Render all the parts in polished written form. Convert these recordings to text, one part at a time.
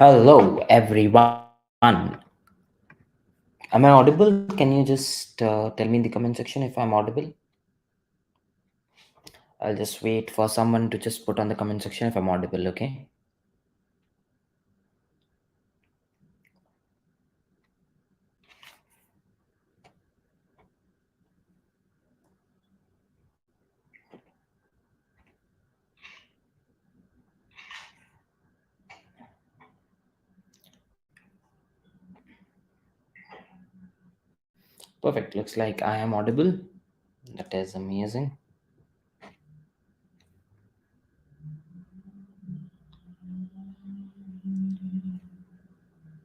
Hello, everyone. Am I audible? Can you just tell me in the comment section if I'm audible? I'll just wait for someone to just put on the comment section if I'm audible, okay? Perfect. Looks like I am audible. That is amazing.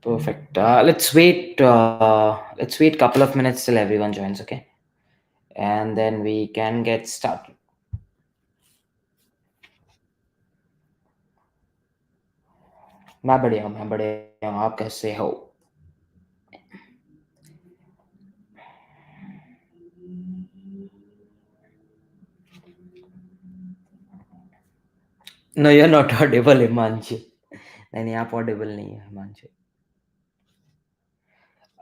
Perfect. Let's wait couple of minutes till everyone joins, okay? And then we can get started. मैं बढ़िया हूँ आप कैसे हो? No, you're not audible, Himanshu. नहीं आप audible नहीं है हिमांशु.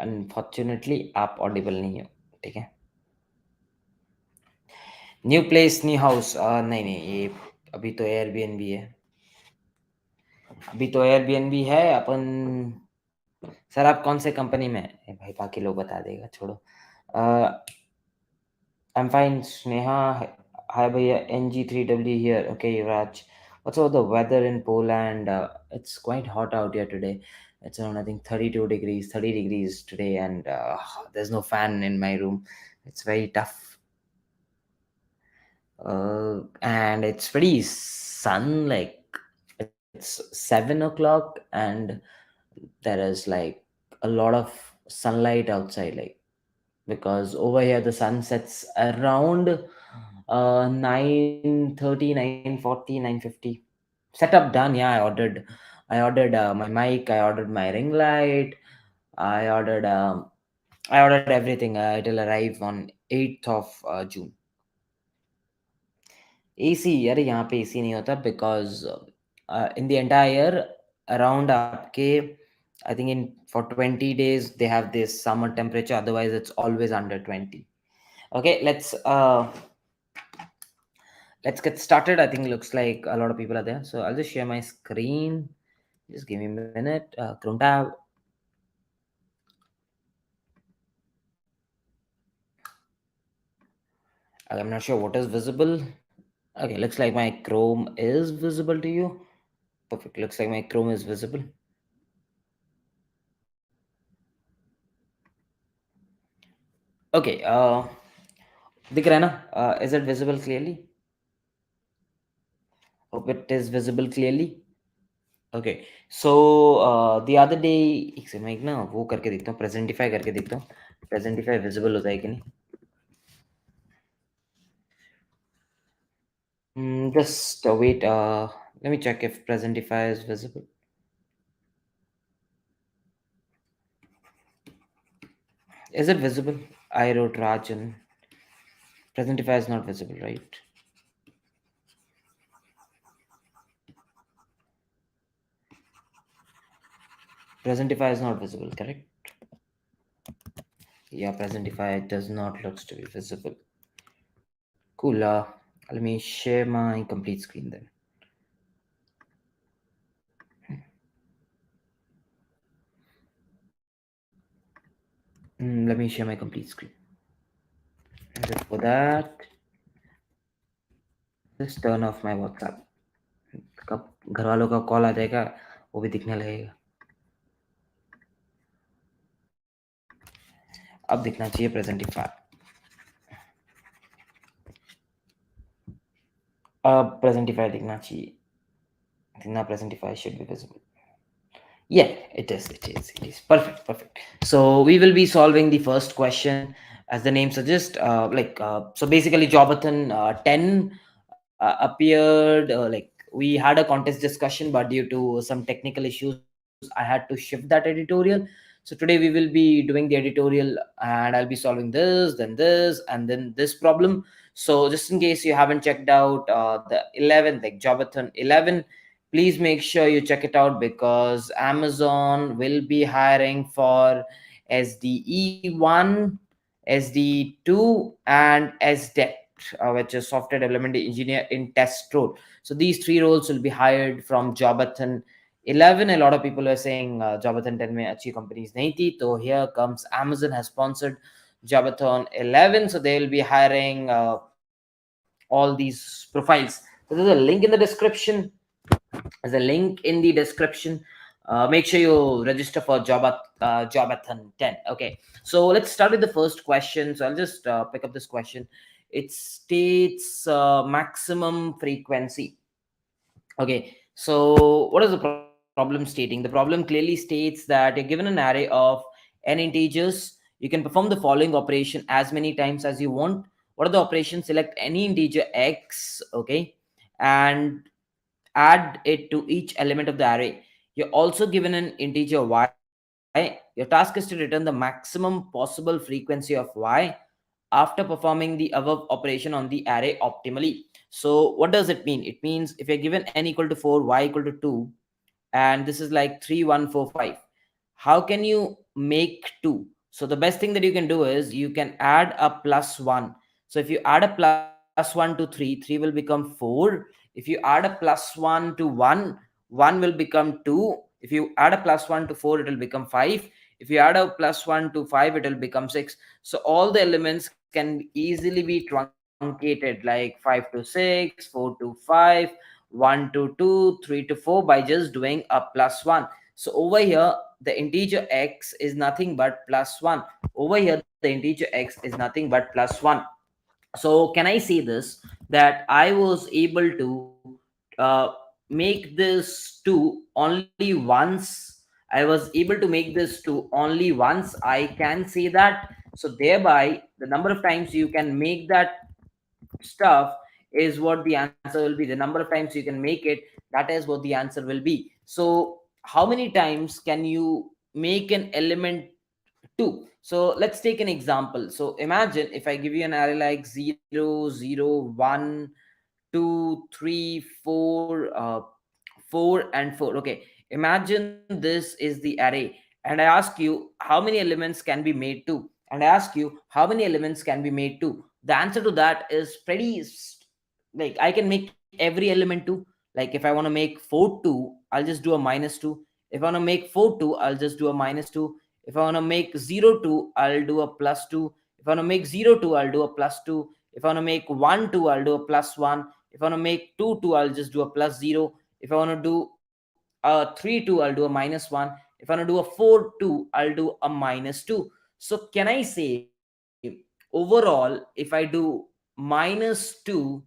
अनफॉर्चुनेटली आप ऑडिबल नहीं हो. ठीक है. न्यू प्लेस न्यू हाउस नहीं ये अभी तो एयरबीएनबी है. अपन. सर आप कौन से कंपनी में है भाई बाकी लोग बता देगा छोड़ो. I am fine Sneha. Hi भैया NG3W here. Okay Yuvraj. What's about the weather in Poland? It's quite hot out here today. It's around, I think, 32 degrees, 30 degrees today, and there's no fan in my room. It's very tough. And it's pretty sun, like it's 7 o'clock, and there is like a lot of sunlight outside, like because over here the sun sets around 9:30, 9:40, 9:50. Setup done. Yeah, I ordered my mic, I ordered my ring light, i ordered um, I ordered everything. It'll arrive on 8th of June. AC, अरे यहाँ पे AC नहीं होता because in the entire year around आपके I think in for 20 days they have this summer temperature, otherwise it's always under 20. Okay, let's get started. I think it looks like a lot of people are there, so I'll just share my screen. Just give me a minute. Chrome tab. I'm not sure what is visible. Okay, looks like my Chrome is visible to you. Perfect. Looks like my Chrome is visible. Okay. दिख रहा है ना? Is it visible clearly? Hope it is visible clearly. Okay. So the other day एक second मैं एक ना वो करके देखता हूँ, प्रेजेंटिफाई करके देखता हूँ, प्रेजेंटिफाई विजिबल होता है कि नहीं. Just wait. Let me check if Presentify is visible. Is it visible? I wrote Rajan. Presentify is not visible, right? Presentify is not visible, correct? Yeah, Presentify does not looks to be visible. Cool. Let me share my complete screen then. Let me share my complete screen. And for that, just turn off my WhatsApp. कब घर वालों का call आ जाएगा वो भी दिखने लगेगा. अब दिखना चाहिए Presentify. अब Presentify दिखना चाहिए. I think now Presentify should be visible. Yeah, it is. Perfect. So we will be solving the first question, as the name suggests. So basically, Job-A-thon 10 appeared. Like we had a contest discussion, but due to some technical issues, I had to shift that editorial. So today we will be doing the editorial, and I'll be solving this, and then this problem. So just in case you haven't checked out the 11th, like Job-A-thon 11, please make sure you check it out, because Amazon will be hiring for SDE1, SD2, and SDET, which is software development engineer in test role. So these three roles will be hired from Job-A-thon 11. A lot of people are saying Job-A-thon 10 mein achhi companies nahi thi. So here comes Amazon has sponsored Job-A-thon 11. So they will be hiring all these profiles. So there's a link in the description. There's a link in the description. Make sure you register for Job-A-thon 10. Okay, so let's start with the first question. So I'll just pick up this question. It states maximum frequency. Okay, so what is the problem stating? The problem clearly states that you're given an array of n integers. You can perform the following operation as many times as you want. What are the operations? Select any integer x, okay, and add it to each element of the array. You're also given an integer y. Your task is to return the maximum possible frequency of y after performing the above operation on the array optimally. So what does it mean? It means if you're given n equal to 4, y equal to 2, and this is like 3, 1, 4, 5, how can you make 2? So the best thing that you can do is you can add a plus 1. So if you add a plus 1 to 3, 3 will become 4. If you add a plus 1 to 1, 1 will become 2. If you add a plus 1 to 4, it will become 5. If you add a plus 1 to 5, it will become 6. So all the elements can easily be truncated, like 5 to 6, 4 to 5, 1 to 2, 3 to 4, by just doing a plus 1. So over here, the integer x is nothing but plus 1. Over here, the integer x is nothing but plus 1. So can I say this, that I was able to uh, make this 2 only once? I was able to make this 2 only once, I can say that. So thereby the number of times you can make that stuff is what the answer will be. The number of times you can make it, that is what the answer will be. So how many times can you make an element 2? So let's take an example. So imagine if I give you an array like 0, 0, 1, 2, 3, 4, 4 and 4. Okay, imagine this is the array, and I ask you how many elements can be made to, and I ask you how many elements can be made to. The answer to that is like I can make every element to. Like if I want to make 4 2, I'll just do a minus 2. If I want to make 4 2, I'll just do a minus 2. If I want to make 0 2, I'll do a plus 2. If I want to make 0 2, I'll do a plus 2. If I want to make 1 2, I'll do a plus 1. If I want to make 2 2, I'll just do a plus 0. If I want to do a 3 2, I'll do a minus 1. If I want to do a 4 2, I'll do a minus 2. So can I say overall, if I do minus 2,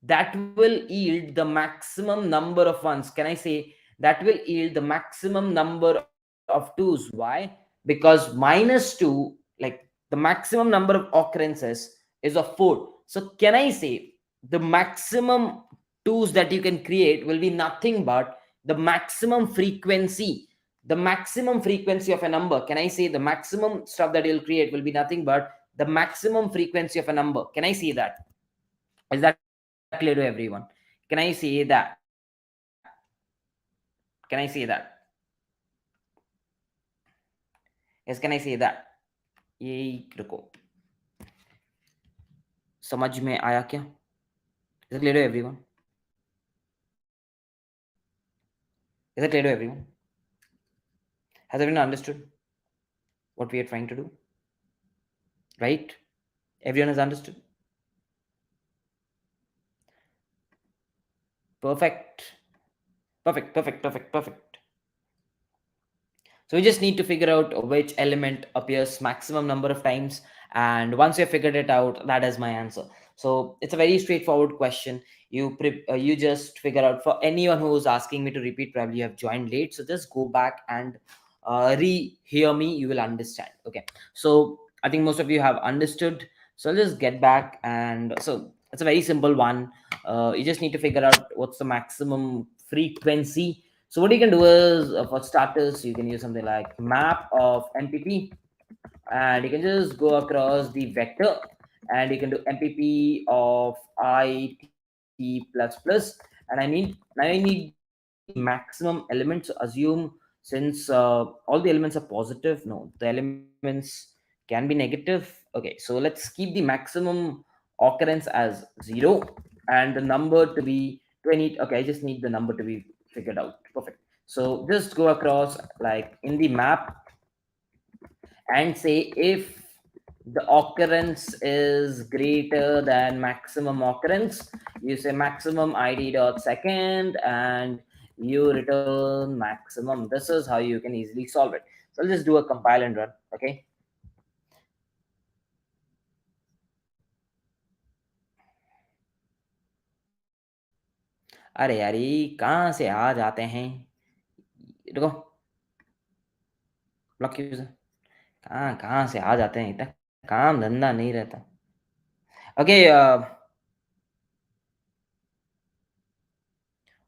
that will yield the maximum number of ones? Can I say that will yield the maximum number of twos? Why? Because minus 2, like the maximum number of occurrences is of 4. So can I say the maximum twos that you can create will be nothing but the maximum frequency, the maximum frequency of a number. Can I say the maximum stuff that you'll create will be nothing but the maximum frequency of a number? Can I say that? Is that clear to everyone? Can I say that? Can I say that? Yes, can I say that? ये रुको, समझ में आया क्या? Is it clear to everyone? Is it clear to everyone? Has everyone understood what we are trying to do? Right? Everyone has understood? Perfect. Perfect, perfect, perfect, perfect. So we just need to figure out which element appears maximum number of times, and once you figured it out, that is my answer. So it's a very straightforward question. You just figure out. For anyone who is asking me to repeat, probably you have joined late, so just go back and re-hear me. You will understand. Okay. So I think most of you have understood. So I'll just get back, and so it's a very simple one. You just need to figure out what's the maximum frequency. So what you can do is, for starters, you can use something like map of MPP, and you can just go across the vector, and you can do MPP of IT plus plus, and I need the maximum elements, assume since all the elements are positive, no, the elements can be negative. Okay, so let's keep the maximum occurrence as 0 and the number to be 20. Okay, I just need the number to be figured out. Perfect. So just go across like in the map and say if the occurrence is greater than maximum occurrence, you say maximum id dot second and you return maximum. This is how you can easily solve it. So I'll just do a compile and run. Okay, अरे यार ये कहाँ से आ जाते हैं, रुको, block user, कहाँ कहाँ से आ जाते हैं, इतना काम धंधा नहीं रहता. Okay,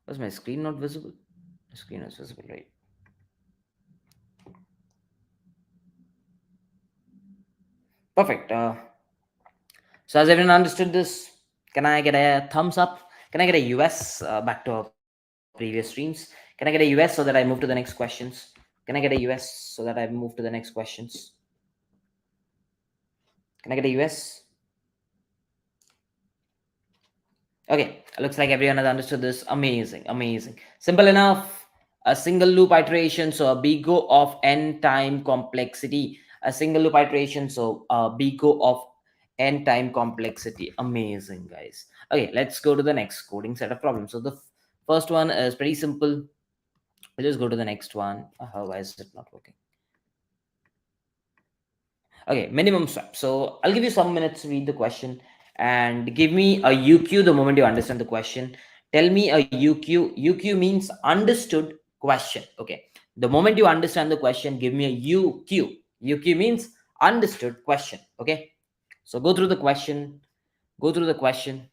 was my screen not visible? The screen is visible, right? Perfect. So has everyone understood this? Can I get a thumbs up? Can I get a US, back to our previous streams? Can I get a US so that I move to the next questions? Can I get a US so that I move to the next questions? Can I get a US? Okay, looks like everyone has understood this. Amazing, amazing. Simple enough. A single loop iteration, so a big O of n time complexity. A single loop iteration, so a big O of n time complexity. Amazing, guys. Okay, let's go to the next coding set of problems. So the first one is pretty simple. We'll just go to the next one. Why is it not working? Okay, minimum swap. So I'll give you some minutes to read the question and give me a UQ the moment you understand the question. Tell me a UQ. UQ means understood question. Okay. The moment you understand the question, give me a UQ. UQ means understood question. Okay. So go through the question. Go through the question.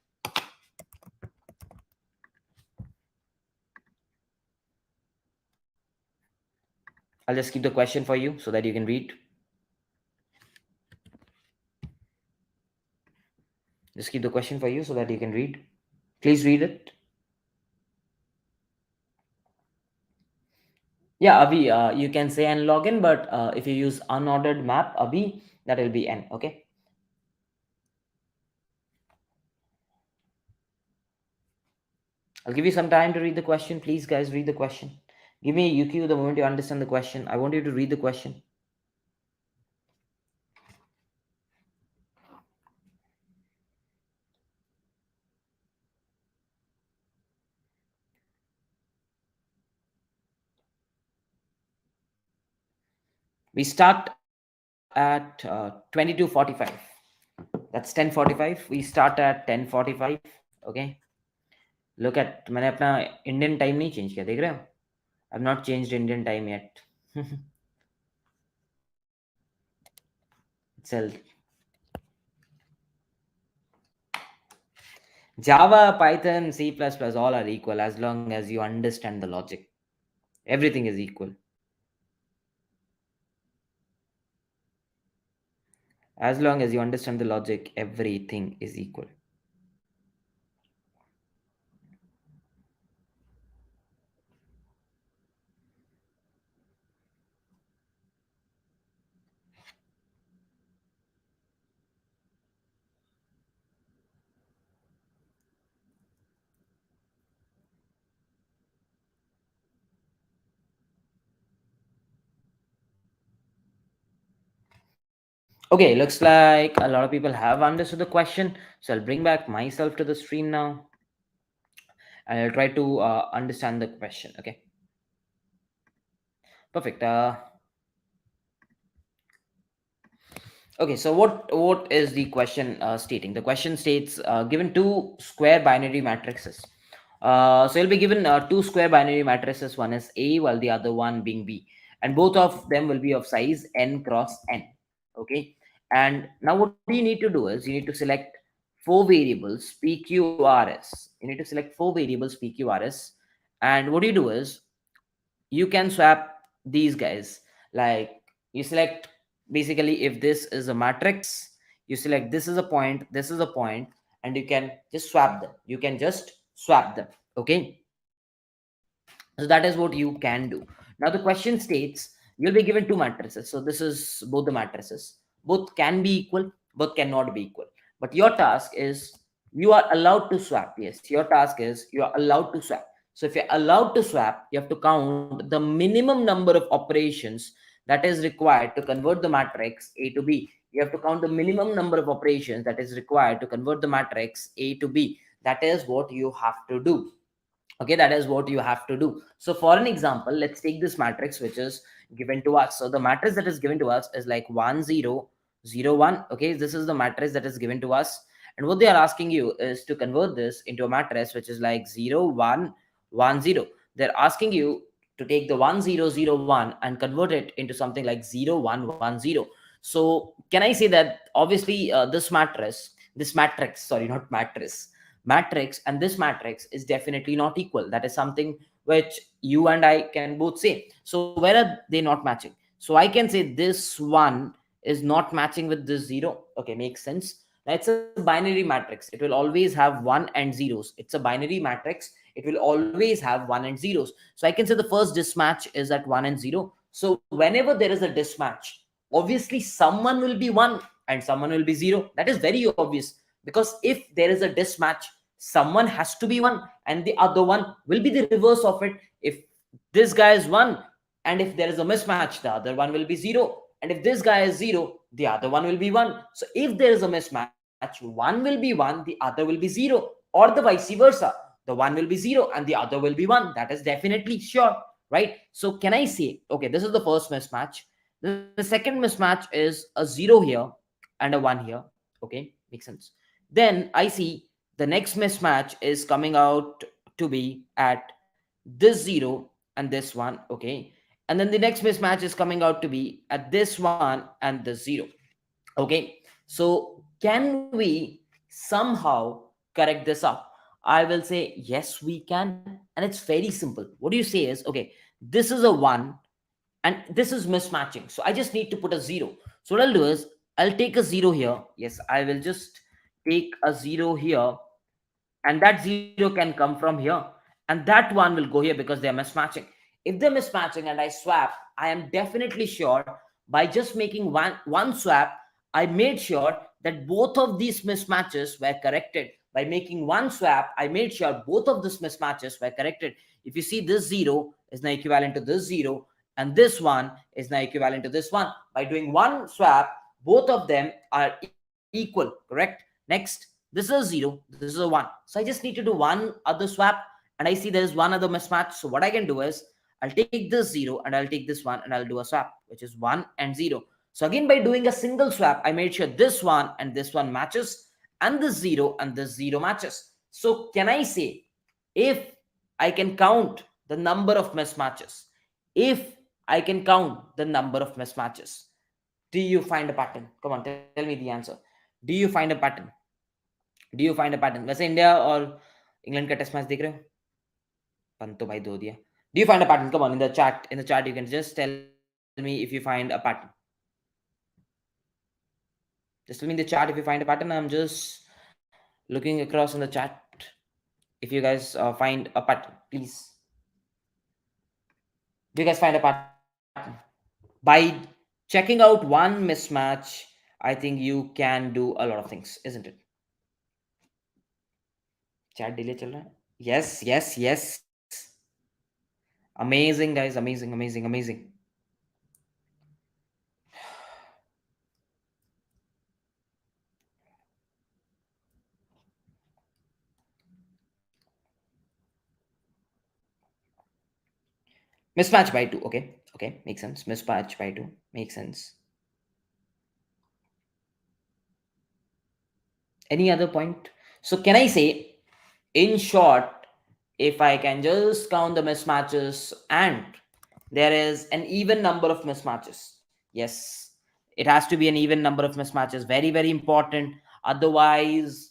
I'll just keep the question for you so that you can read. Just keep the question for you so that you can read. Please read it. Yeah, Abhi, you can say n login, but if you use unordered map, Abhi, that will be n. Okay. I'll give you some time to read the question. Please, guys, read the question. Give me a UQ the moment you understand the question. I want you to read the question. We start at 22:45. That's 10:45. We start at 10:45. Okay. Look at, मैंने अपना Indian time नहीं change किया, देख रहे हो? I've not changed Indian time yet. Itself. Java, Python, C++, all are equal as long as you understand the logic. Everything is equal. As long as you understand the logic, everything is equal. Okay, looks like a lot of people have understood the question. So I'll bring back myself to the stream now. And I'll try to understand the question. Okay. Perfect. Okay, so what is the question stating? The question states given two square binary matrices. So you'll be given two square binary matrices. One is A while the other one being B. And both of them will be of size n cross n. Okay. And now what you need to do is you need to select four variables PQRS. You need to select four variables PQRS. And what you do is you can swap these guys. Like you select, basically, if this is a matrix, you select this is a point, this is a point, and you can just swap them. You can just swap them. Okay. So that is what you can do. Now the question states you'll be given two matrices. So this is both the matrices. Both can be equal, both cannot be equal. But your task is you are allowed to swap. Yes, your task is you are allowed to swap. So if you're allowed to swap, you have to count the minimum number of operations that is required to convert the matrix A to B. You have to count the minimum number of operations that is required to convert the matrix A to B. That is what you have to do. Okay, that is what you have to do. So for an example, let's take this matrix which is given to us. So the matrix that is given to us is like 1 0 0 1. Okay, this is the matrix that is given to us, and what they are asking you is to convert this into a matrix which is like 0 1 1 0. They're asking you to take the 1 0 0 1 and convert it into something like 0 1 1 0. So can I say that obviously this matrix, sorry, not matrix and this matrix is definitely not equal. That is something which you and I can both say. So where are they not matching? So I can say this one is not matching with this zero. Okay, makes sense. Now it's a binary matrix, it will always have one and zeros. It's a binary matrix, it will always have one and zeros. So I can say the first mismatch is at 1 and 0. So whenever there is a mismatch, obviously someone will be 1 and someone will be 0. That is very obvious, because if there is a mismatch, someone has to be 1 and the other one will be the reverse of it. If this guy is 1 and if there is a mismatch, the other one will be 0, and if this guy is 0, the other one will be 1. So if there is a mismatch, one will be 1, the other will be 0, or the vice versa. The one will be 0 and the other will be 1. That is definitely sure, right? So can I say, okay, this is the first mismatch. The second mismatch is a 0 here and a 1 here. Okay, makes sense. Then I see the next mismatch is coming out to be at this 0 and this one. Okay, and then the next mismatch is coming out to be at this one and this 0. Okay, so can we somehow correct this up? I will say yes, we can, and it's very simple. What do you say is, okay, this is a 1 and this is mismatching, so I just need to put a 0. So what I'll do is I'll take a 0 here. Yes, I will just take a 0 here, and that 0 can come from here, and that one will go here because they are mismatching. If they're mismatching and I swap, I am definitely sure by just making one swap, I made sure that both of these mismatches were corrected. By making one swap, I made sure both of these mismatches were corrected. If you see, this 0 is now equivalent to this 0 and this one is now equivalent to this one. By doing one swap, both of them are equal, correct? Next, this is a 0, this is a 1. So I just need to do one other swap, and I see there is one other mismatch. So what I can do is I'll take this 0 and I'll take this one and I'll do a swap, which is 1 and 0. So again, by doing a single swap, I made sure this one and this one matches, and this 0 and this 0 matches. So can I say, if I can count the number of mismatches, if I can count the number of mismatches, do you find a pattern? Come on, tell me the answer. Do you find a pattern? Do you find a pattern? वैसे India और England का test match देख रहे हो? पन तो भाई दो दिया. Do you find a pattern? Come on, in the chat. In the chat, you can just tell me if you find a pattern. Just tell me in the chat if you find a pattern. I'm just looking across in the chat. If you guys find a pattern, please. Do you guys find a pattern? By checking out one mismatch, I think you can do a lot of things, isn't it? Chat delay चल रहा है? Yes, yes, yes. Amazing, guys. Amazing, amazing, amazing. Mismatch by 2. Okay, okay, makes sense. Mismatch by 2 makes sense. Any other point? So can I say, in short, if I can just count the mismatches and there is an even number of mismatches, yes, it has to be an even number of mismatches. Very, very important. Otherwise,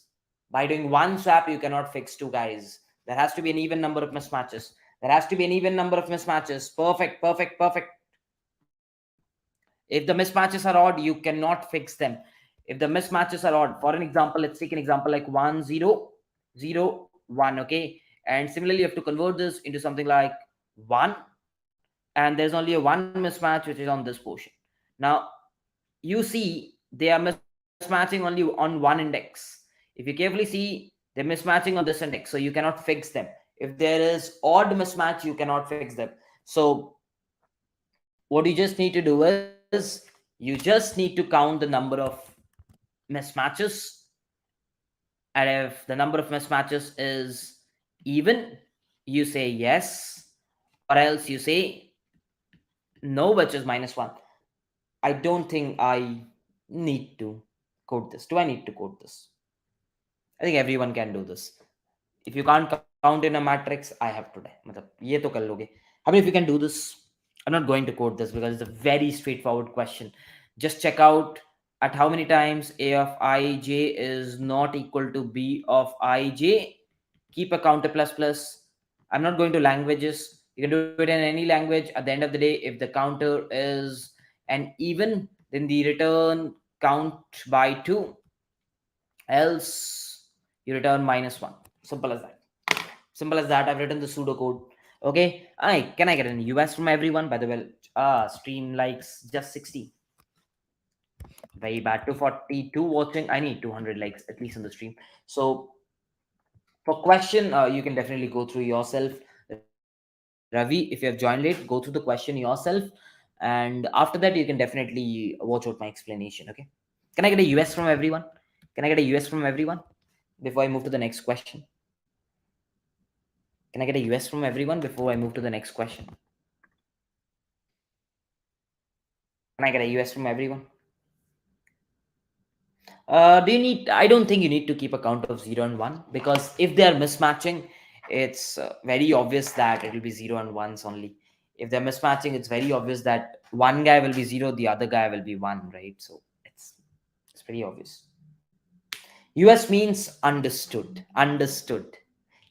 by doing one swap, you cannot fix two guys. There has to be an even number of mismatches. There has to be an even number of mismatches. Perfect, perfect, perfect. If the mismatches are odd, you cannot fix them. If the mismatches are odd, for an example, let's take an example like 1 0 0 1. Okay, and similarly you have to convert this into something like 1, and there's only a one mismatch which is on this portion. Now you see they are mismatching only on one index. If you carefully see, they're mismatching on this index, so you cannot fix them. If there is odd mismatch, you cannot fix them. So what you just need to do is you just need to count the number of mismatches, and if the number of mismatches is even, you say yes, or else you say no, which is -1. I don't think I need to code this. Do I need to code this? I think everyone can do this. If you can't count in a matrix, I have today. मतलब ये तो कर लोगे. How many of you can do this? I'm not going to code this because it's a very straightforward question. Just check out at how many times a of ij is not equal to b of ij. Keep a counter plus plus. I'm not going to languages. You can do it in any language. At the end of the day, if the counter is an even, then the return count by 2, else you return -1. Simple as that. Simple as that. I've written the pseudocode. Okay. Can I get an US from everyone? By the way, stream likes just 60. Very bad. 242 watching. I need 200 likes at least on the stream. So for question, you can definitely go through yourself. Ravi, if you have joined late, go through the question yourself, and after that you can definitely watch out my explanation. Okay. Can I get a US from everyone? Can I get a US from everyone before I move to the next question? Can I get a US from everyone before I move to the next question? Can I get a US from everyone? Do you need? I don't think you need to keep a count of 0 and 1, because if they are mismatching, it's very obvious that it will be 0 and 1s only. If they're mismatching, it's very obvious that one guy will be 0, the other guy will be 1, right? So it's pretty obvious. US means understood. Understood.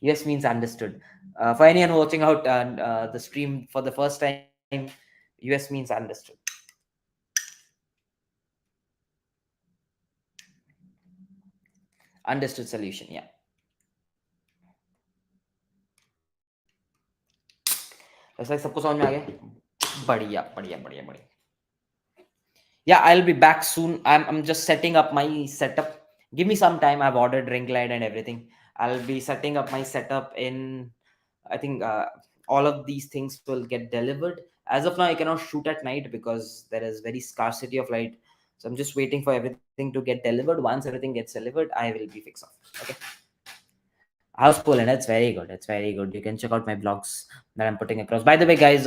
US means understood. For anyone watching out the stream for the first time, US means understood. Understood solution. Yeah. ऐसा सबको समझ में आ गया. बढ़िया बढ़िया बढ़िया बढ़िया. Yeah, I'll be back soon. I'm just setting up my setup. Give me some time. I've ordered ring light and everything. I'll be setting up my setup in, I think all of these things will get delivered. As of now, I cannot shoot at night because there is very scarcity of light. So I'm just waiting for everything to get delivered. Once everything gets delivered, I will be fixed off. Okay. How's Poland? It's very good. It's very good. You can check out my blogs that I'm putting across. By the way, guys,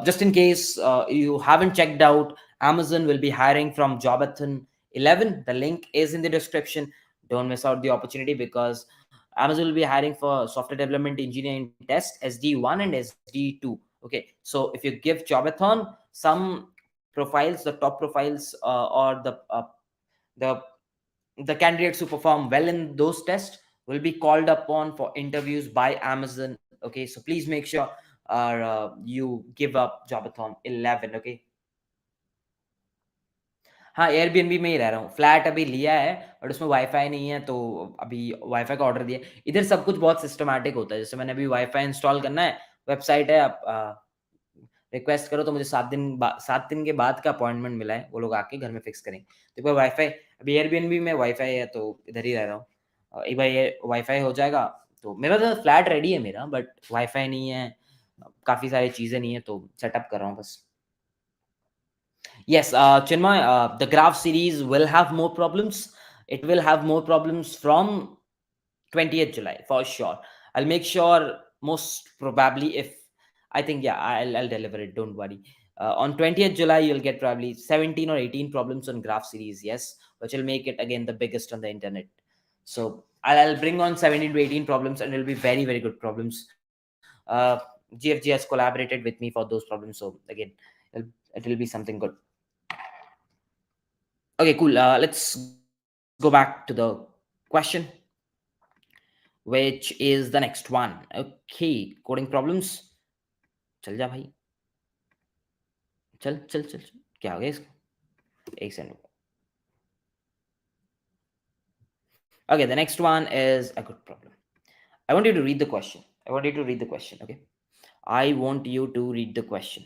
just in case you haven't checked out, Amazon will be hiring from Job-A-thon 11. The link is in the description. Don't miss out the opportunity, because Amazon will be hiring for software development engineering test SD1 and SD2. Okay, so if you give Job-A-thon some profiles, the top profiles, or the the candidates who perform well in those tests will be called upon for interviews by Amazon. Okay, so please make sure you give up Job-A-thon 11. Okay. हाँ, Airbnb में ही रह रहा हूँ. Flat अभी लिया है but उसमें wifi नहीं है, तो अभी वाईफाई का ऑर्डर दिया. इधर सब कुछ बहुत सिस्टमैटिक होता है. जैसे मैंने अभी वाईफाई इंस्टॉल करना है, वेबसाइट है, आप रिक्वेस्ट करो तो मुझे 7 दिन के बाद का अपॉइंटमेंट मिला है. वो लोग आके घर में फिक्स करेंगे. तो एक बार वाईफाई, अभी एयरबीएनबी में वाईफाई है तो इधर ही रह रहा हूँ. एक बार ये वाईफाई हो जाएगा तो मेरा तो फ्लैट रेडी है मेरा, बट वाईफाई नहीं है, काफ़ी सारी चीज़ें नहीं है, तो सेटअप कर रहा हूँ बस. Yes, Chinmay, the graph series will have more problems. It will have more problems from 20th July for sure. I'll make sure, most probably, if I think, yeah, I'll deliver it. Don't worry. On 20th July, you'll get probably 17 or 18 problems on graph series, yes, which will make it again the biggest on the internet. So I'll bring on 17 to 18 problems, and it'll be very, very good problems. GFG has collaborated with me for those problems. So again, it will be something good. Okay, cool. Let's go back to the question, which is the next one. Okay, coding problems. चल जा भाई. चल चल चल चल. क्या हो गया इसको? एक second. Okay, the next one is a good problem. I want you to read the question. Okay. I want you to read the question.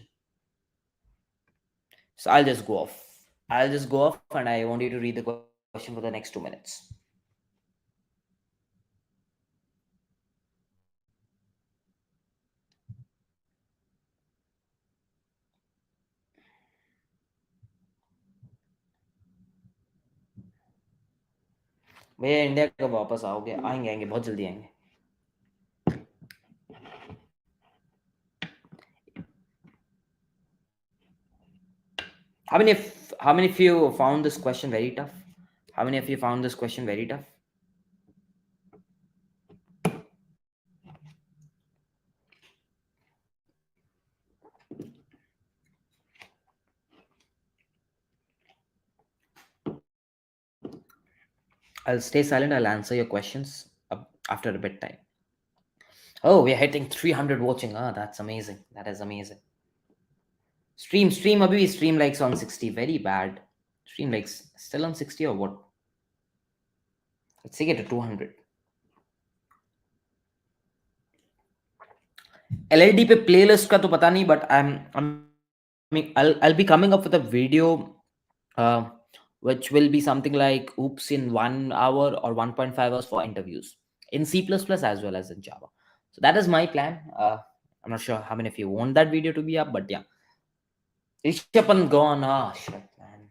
So I'll just go off. I'll just go off and I want you to read the question for the next 2 minutes. भैया India कब वापस आओगे? आएंगे आएंगे बहुत जल्दी आएंगे. How many of you found this question very tough? How many of you found this question very tough? I'll stay silent. I'll answer your questions after a bit time. Oh, we are hitting 300 watching. Ah, that's amazing. That is amazing. Stream abhi stream likes on 60. Very bad. Stream likes still on 60 or what? Let's take it to 200. LLD पे playlist का तो पता नहीं, but I'll be coming up with a video uh, which will be something like oops in 1 hour or 1.5 hours for interviews in C++ as well as in Java. So that is my plan. I'm not sure how many of you want that video to be up, but yeah. Rishapan gone. Ah, shit, man.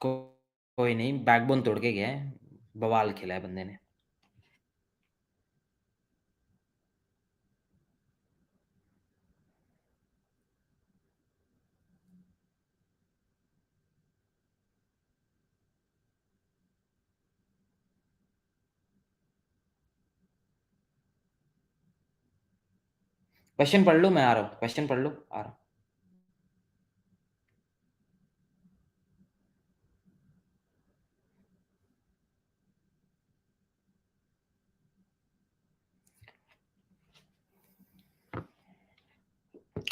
कोई नहीं, backbone तोड़ के गया है, बवाल खेला है बंदे ने. क्वेश्चन पढ़ लो, मैं आ रहा हूँ. क्वेश्चन पढ़ लो, आ रहा हूँ.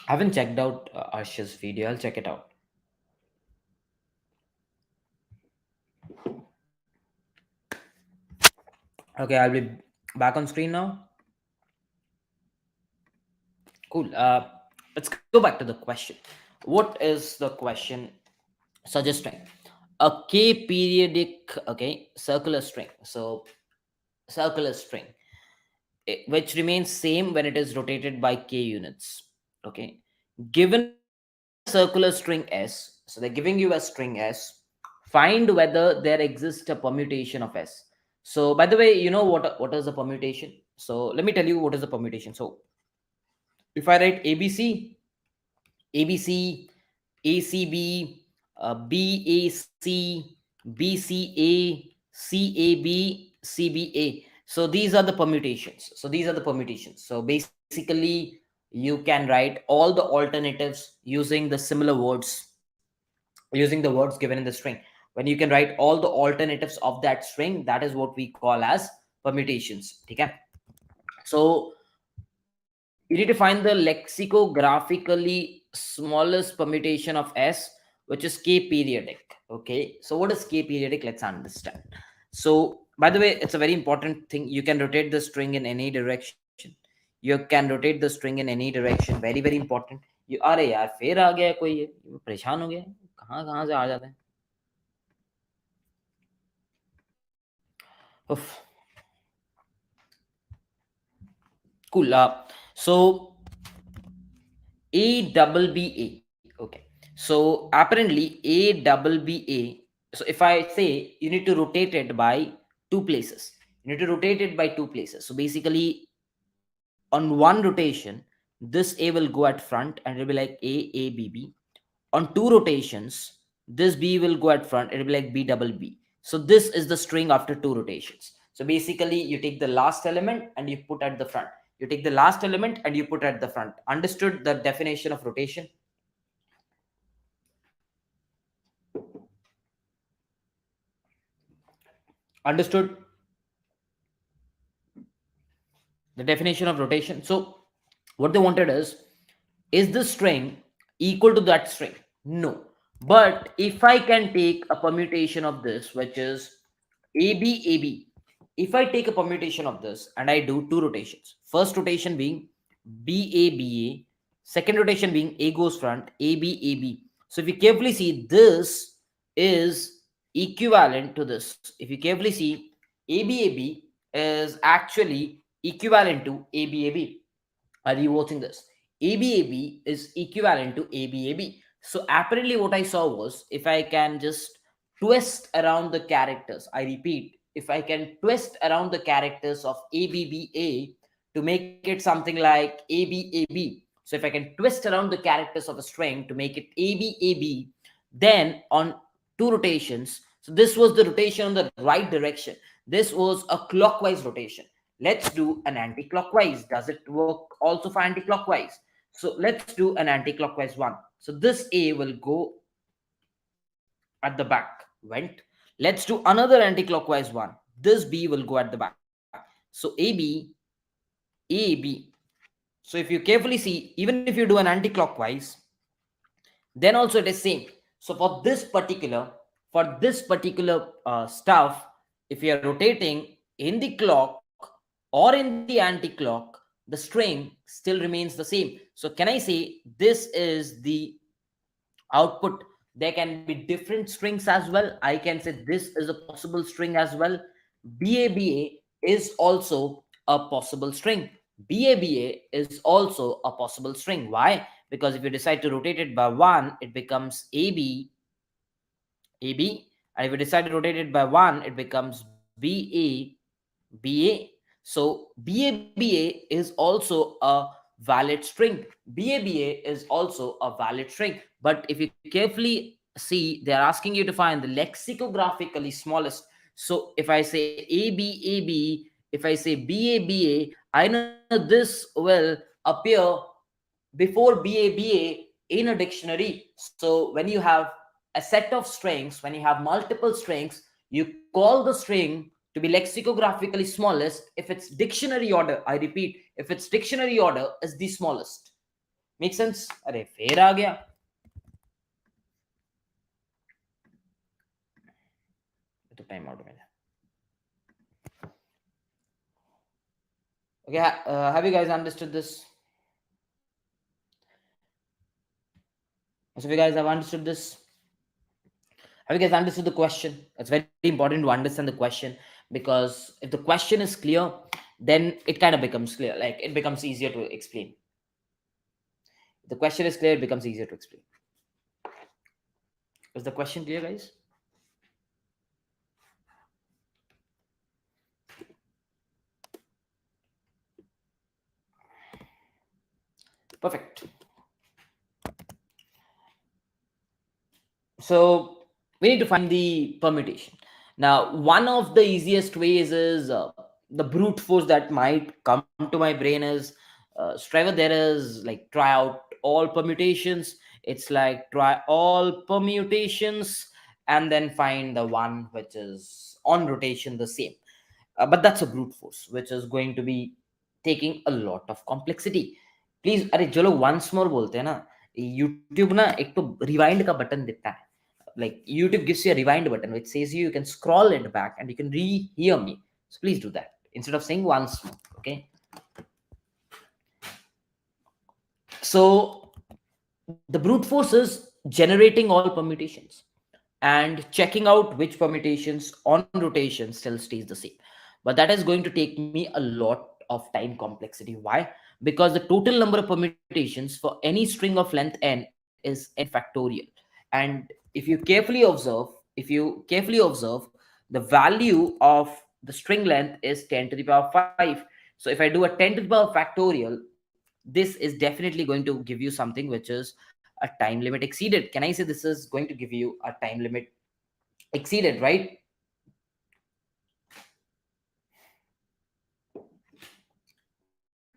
I haven't checked out Arsh's video. I'll check it out. Okay, I'll be back on screen now. Cool. Let's go back to the question. What is the question? Such a string, a k periodic, okay, circular string. So circular string, which remains same when it is rotated by k units. Okay, given a circular string s, so they're giving you a string s. Find whether there exists a permutation of s. So by the way, you know what is a permutation? So let me tell you what is a permutation. So if I write ABC, ABC, ACB, BAC, BCA, CAB, CBA. So these are the permutations. So basically, you can write all the alternatives using the similar words, using the words given in the string. When you can write all the alternatives of that string, that is what we call as permutations. Okay. So you need to find the lexicographically smallest permutation of s, which is k periodic. Okay, so what is k periodic? Let's understand. So by the way, it's a very important thing. You can rotate the string in any direction. You can rotate the string in any direction. Very very important. You अरे यार फिर आ गया कोई, ये परेशान हो गया, कहाँ कहाँ से आ जाते हैं. Oof. Cool. So A double B A. Okay. So apparently A double B A. So if I say you need to rotate it by two places, you need to rotate it by two places. So basically, on one rotation, this A will go at front and it'll be like A B B. On two rotations, this B will go at front, it'll be like B double B. So this is the string after two rotations. So basically, you take the last element and you put at the front. You take the last element and you put at the front. Understood the definition of rotation? Understood the definition of rotation? So what they wanted is the string equal to that string? No. But if I can take a permutation of this, which is AB AB, if I take a permutation of this and I do two rotations, first rotation being BA, second rotation being A goes front, AB. So if you carefully see, this is equivalent to this. If you carefully see, AB is actually equivalent to AB. Are you watching this? ABAB is equivalent to ABAB. So apparently what I saw was, if I can just twist around the characters, I repeat, if I can twist around the characters of ABBA to make it something like ABAB. So if I can twist around the characters of a string to make it ABAB, then on two rotations, so this was the rotation on the right direction. This was a clockwise rotation. Let's do an anti-clockwise. Does it work also for anti-clockwise? So let's do an anti-clockwise one. So this A will go at the back. Went. Let's do another anti-clockwise one. This B will go at the back. So AB. So if you carefully see, even if you do an anti-clockwise, then also it is same. So for this particular stuff, if you are rotating in the clock or in the anti-clock, the string still remains the same. So can I say this is the output? There can be different strings as well. I can say this is a possible string as well. BABA is also a possible string. BABA is also a possible string. Why? Because if you decide to rotate it by one, it becomes AB, and if you decide to rotate it by one, it becomes BA. So BABA is also a valid string. BABA is also a valid string. But if you carefully see, they are asking you to find the lexicographically smallest. So if I say ABAB, if I say BABA, I know this will appear before BABA in a dictionary. So when you have a set of strings, when you have multiple strings, you call the string to be lexicographically smallest if its dictionary order, I repeat, if its dictionary order is the smallest. Make sense? अरे फेर आ गया. तो time out में. Okay, have you guys understood this? So if you guys have understood this, have you guys understood the question? It's very important to understand the question, because if the question is clear, then it kind of becomes clear. Like it becomes easier to explain. If the question is clear, it becomes easier to explain. Is the question clear, guys? Perfect. So we need to find the permutation. Now, one of the easiest ways is the brute force that might come to my brain is, Striver, there is like try out all permutations. It's like try all permutations and then find the one which is on rotation the same. But that's a brute force, which is going to be taking a lot of complexity. Please, अरे जो लोग once more बोलते हैं ना, YouTube ना एक तो rewind का बटन देता है. Like YouTube gives you a rewind button which says you can scroll it back and you can re-hear me. So please do that instead of saying once more. Okay. So the brute force is generating all permutations and checking out which permutations on rotation still stays the same. But that is going to take me a lot of time complexity. Why? Because the total number of permutations for any string of length n is n factorial. And if you carefully observe, the value of the string length is 10 to the power 5. So if I do a 10 to the power factorial, this is definitely going to give you something which is a time limit exceeded. Can I say this is going to give you a time limit exceeded, right?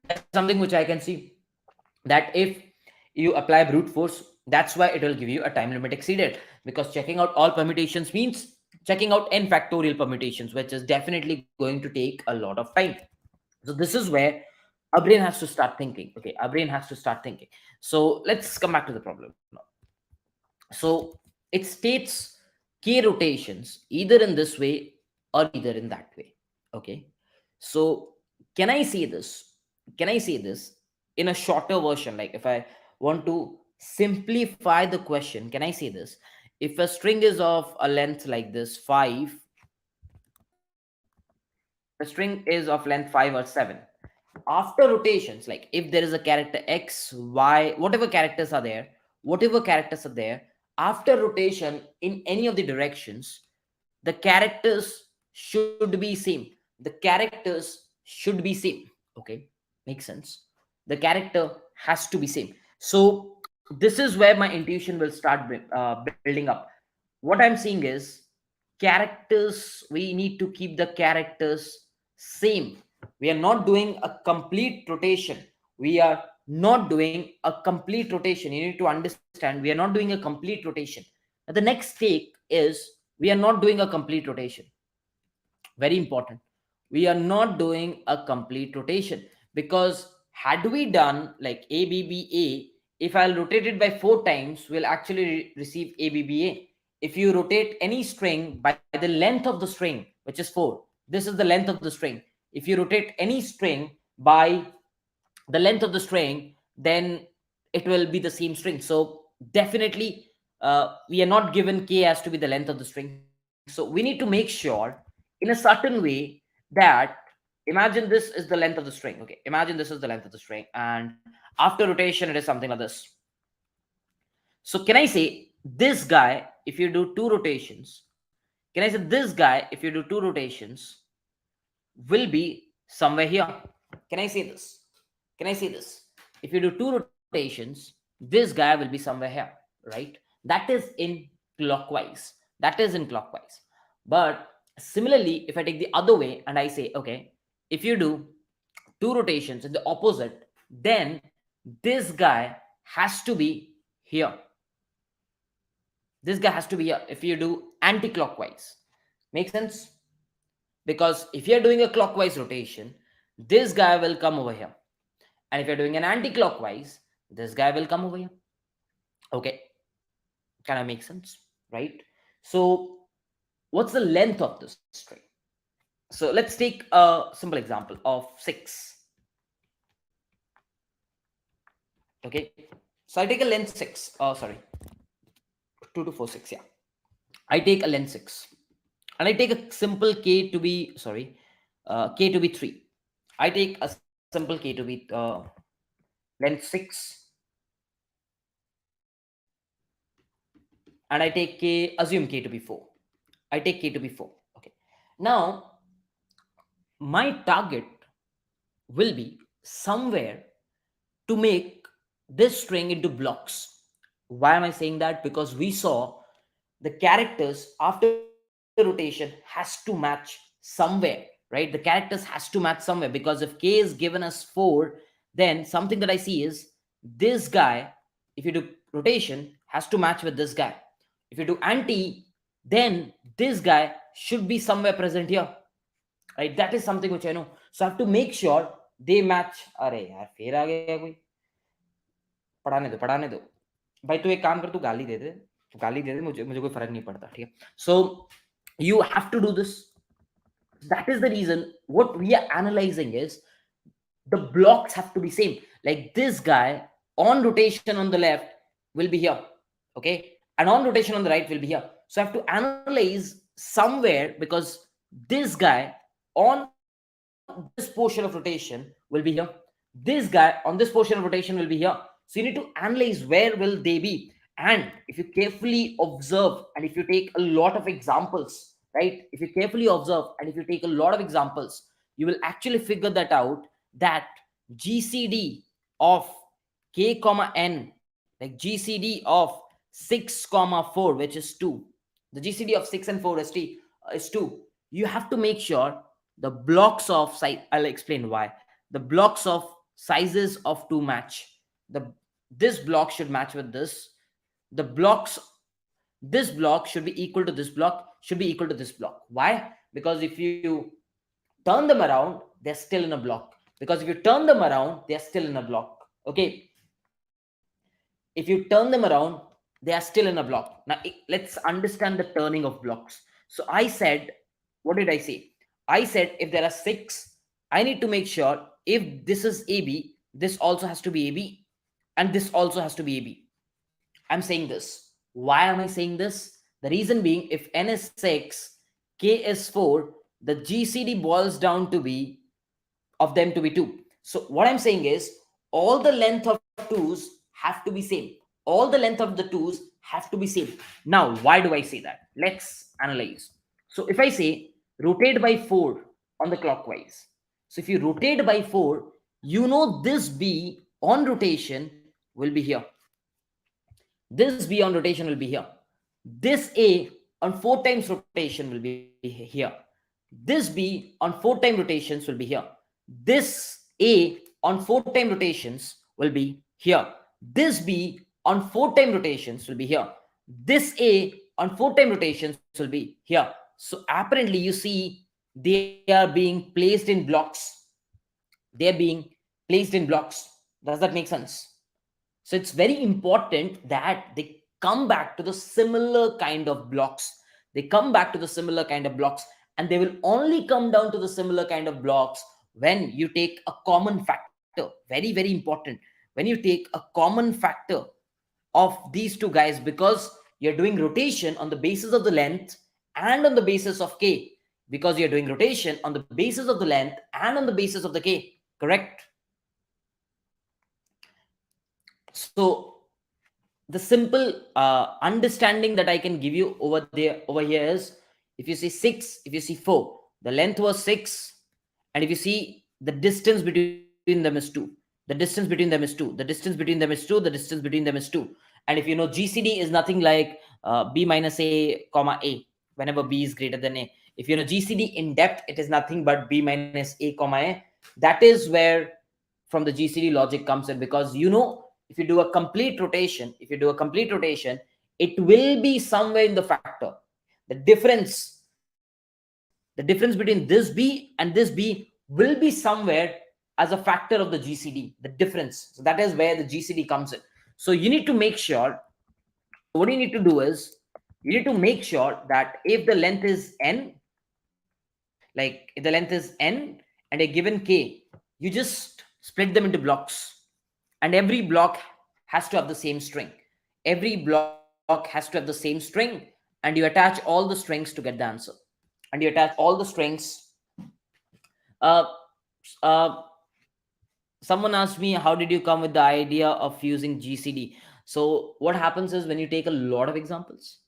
That is something which I can see, that if you apply brute force, that's why it will give you a time limit exceeded, because checking out all permutations means checking out n factorial permutations, which is definitely going to take a lot of time. So this is where our brain has to start thinking. Okay, our brain has to start thinking. So let's come back to the problem now. So it states k rotations either in this way or either in that way. Okay. So can I say this? Can I say this in a shorter version? Like if I want to simplify the question, can I say this? If a string is of a length like this, 5, the string is of length 5 or 7. After rotations, like if there is a character X, Y, whatever characters are there, after rotation in any of the directions, the characters should be same. The characters should be same. Okay, makes sense. The character has to be same. So this is where my intuition will start building up. What I'm seeing is characters, we need to keep the characters same. We are not doing a complete rotation. We are not doing a complete rotation. You need to understand, we are not doing a complete rotation. The next take is, we are not doing a complete rotation. Very important. We are not doing a complete rotation, because had we done like ABBA, if I'll rotate it by 4 times, we'll actually receive ABBA. If you rotate any string by the length of the string, which is 4, this is the length of the string. If you rotate any string by the length of the string, then it will be the same string. So definitely we are not given k as to be the length of the string. So we need to make sure in a certain way that, imagine this is the length of the string. Okay, imagine this is the length of the string, and after rotation it is something like this. So can I say this guy, if you do 2 rotations, can I say this guy, if you do 2 rotations, will be somewhere here? Can I say this? Can I say this? If you do 2 rotations, this guy will be somewhere here, right? That is in clockwise. That is in clockwise. But similarly, if I take the other way and I say, okay, if you do 2 rotations in the opposite, then this guy has to be here. This guy has to be here if you do anti-clockwise. Make sense? Because if you're doing a clockwise rotation, this guy will come over here. And if you're doing an anti-clockwise, this guy will come over here. Okay, kind of makes sense, right? So what's the length of this string? So let's take a simple example of 6. Okay, so I take a length 6. Oh, sorry, 2 to 4 6. Yeah, I take a length 6, and I take a simple k to be, sorry, k to be 3. I take a simple k to be length 6, and I take k, assume k to be 4. I take k to be 4. Okay, now my target will be somewhere to make this string into blocks. Why am I saying that? Because we saw the characters after rotation has to match somewhere, right? The characters has to match somewhere, because if k is given as 4, then something that I see is this guy, if you do rotation, has to match with this guy. If you do anti, then this guy should be somewhere present here, right? That is something which I know. So I have to make sure they match. अरे यार फिर आ गया कोई, पढ़ाने दो भाई, तू एक काम कर, तू गाली दे दे, मुझे मुझे कोई फर्क नहीं पड़ता, ठीक है? So you have to do this. That is the reason what we are analyzing is the blocks have to be same. Like this guy on rotation on the left will be here, okay, and on rotation on the right will be here. So I have to analyze somewhere, because this guy on this portion of rotation will be here, this guy on this portion of rotation will be here. So you need to analyze where will they be. And if you carefully observe, and if you take a lot of examples, right, if you carefully observe and if you take a lot of examples, you will actually figure that out, that GCD of k comma n, like GCD of 6 comma 4, which is 2, the GCD of 6 and 4 is 2. You have to make sure the blocks of size, I'll explain why. The blocks of sizes of 2 match. The this block should match with this. The blocks, this block should be equal to this block, should be equal to this block. Why? Because if you turn them around, they're still in a block. Because if you turn them around, they're still in a block. Okay, if you turn them around, they are still in a block. Now let's understand the turning of blocks. So I said, what did I say? I said if there are 6, I need to make sure if this is AB, this also has to be AB, and this also has to be AB. I'm saying this. Why am I saying this? The reason being, if n is 6, k is 4, the GCD boils down to be of them to be 2. So what I'm saying is all the length of 2's have to be same. All the length of the 2's have to be same. Now, why do I say that? Let's analyze. So if I say rotate by 4 on the clockwise. So if you rotate by 4, you know this B on rotation will be here. This B on rotation will be here. This A on 4 times rotation will be here. This B on 4 time rotations will be here. This A on 4 time rotations will be here. This B on 4 time rotations will be here. This A on 4 time rotations will be here. So apparently you see they are being placed in blocks. They are being placed in blocks. Does that make sense? So it's very important that they come back to the similar kind of blocks. They come back to the similar kind of blocks, and they will only come down to the similar kind of blocks when you take a common factor. Very, very important. When you take a common factor of these two guys, because you're doing rotation on the basis of the length and on the basis of k, because you're doing rotation on the basis of the length and on the basis of the k, correct? So the simple understanding that I can give you over here is, if you see 6, if you see 4, the length was 6, and if you see the distance between them is 2, the distance between them is 2, the distance between them is 2, the distance between them is 2. And if you know GCD is nothing like b minus a comma a, whenever b is greater than a. If you know GCD in depth, it is nothing but b minus a comma a. That is where from the GCD logic comes in, because you know, if you do a complete rotation, it will be somewhere in the factor. The difference between this B and this B will be somewhere as a factor of the GCD, the difference. So that is where the GCD comes in. So you need to make sure, what you need to do is, you need to make sure that if the length is n, like if the length is n and a given k, you just split them into blocks, and every block has to have the same string. Every block has to have the same string, and you attach all the strings to get the answer. And you attach all the strings. uh, uh, Someone asked me, how did you come with the idea of using GCD? So what happens is, when you take a lot of examples,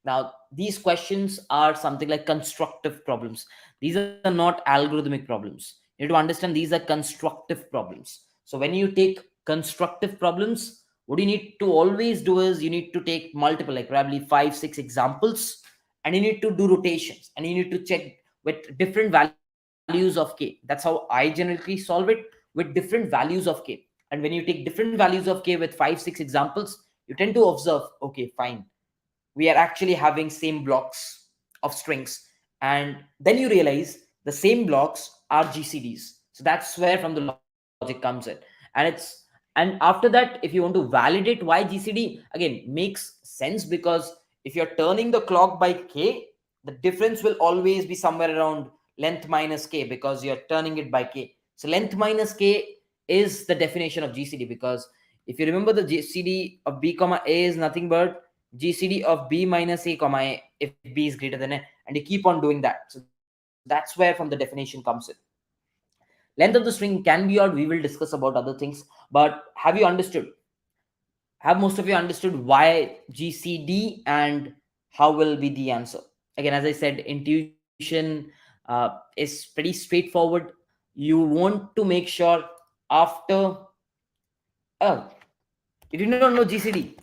now these questions are something like constructive problems. These are not algorithmic problems. You need to understand these are constructive problems. So when you take constructive problems, what you need to always do is, you need to take multiple, like probably 5-6 examples, and you need to do rotations, and you need to check with different values of k. That's how I generally solve it, with different values of k. And when you take different values of k with 5-6 examples, you tend to observe, okay, fine, we are actually having same blocks of strings, and then you realize the same blocks are GCDs. So that's where from the logic comes in. And after that, if you want to validate why GCD, again, makes sense, because if you're turning the clock by k, the difference will always be somewhere around length minus k, because you're turning it by k. So length minus k is the definition of GCD, because if you remember, the GCD of b comma a is nothing but GCD of b minus a comma a, if b is greater than a, and you keep on doing that. So that's where from the definition comes in. Length of the string can be odd, we will discuss about other things, but have you understood, have most of you understood why GCD and how will be the answer? Again, as I said, intuition is pretty straightforward. You want to make sure after, oh, you did not know GCD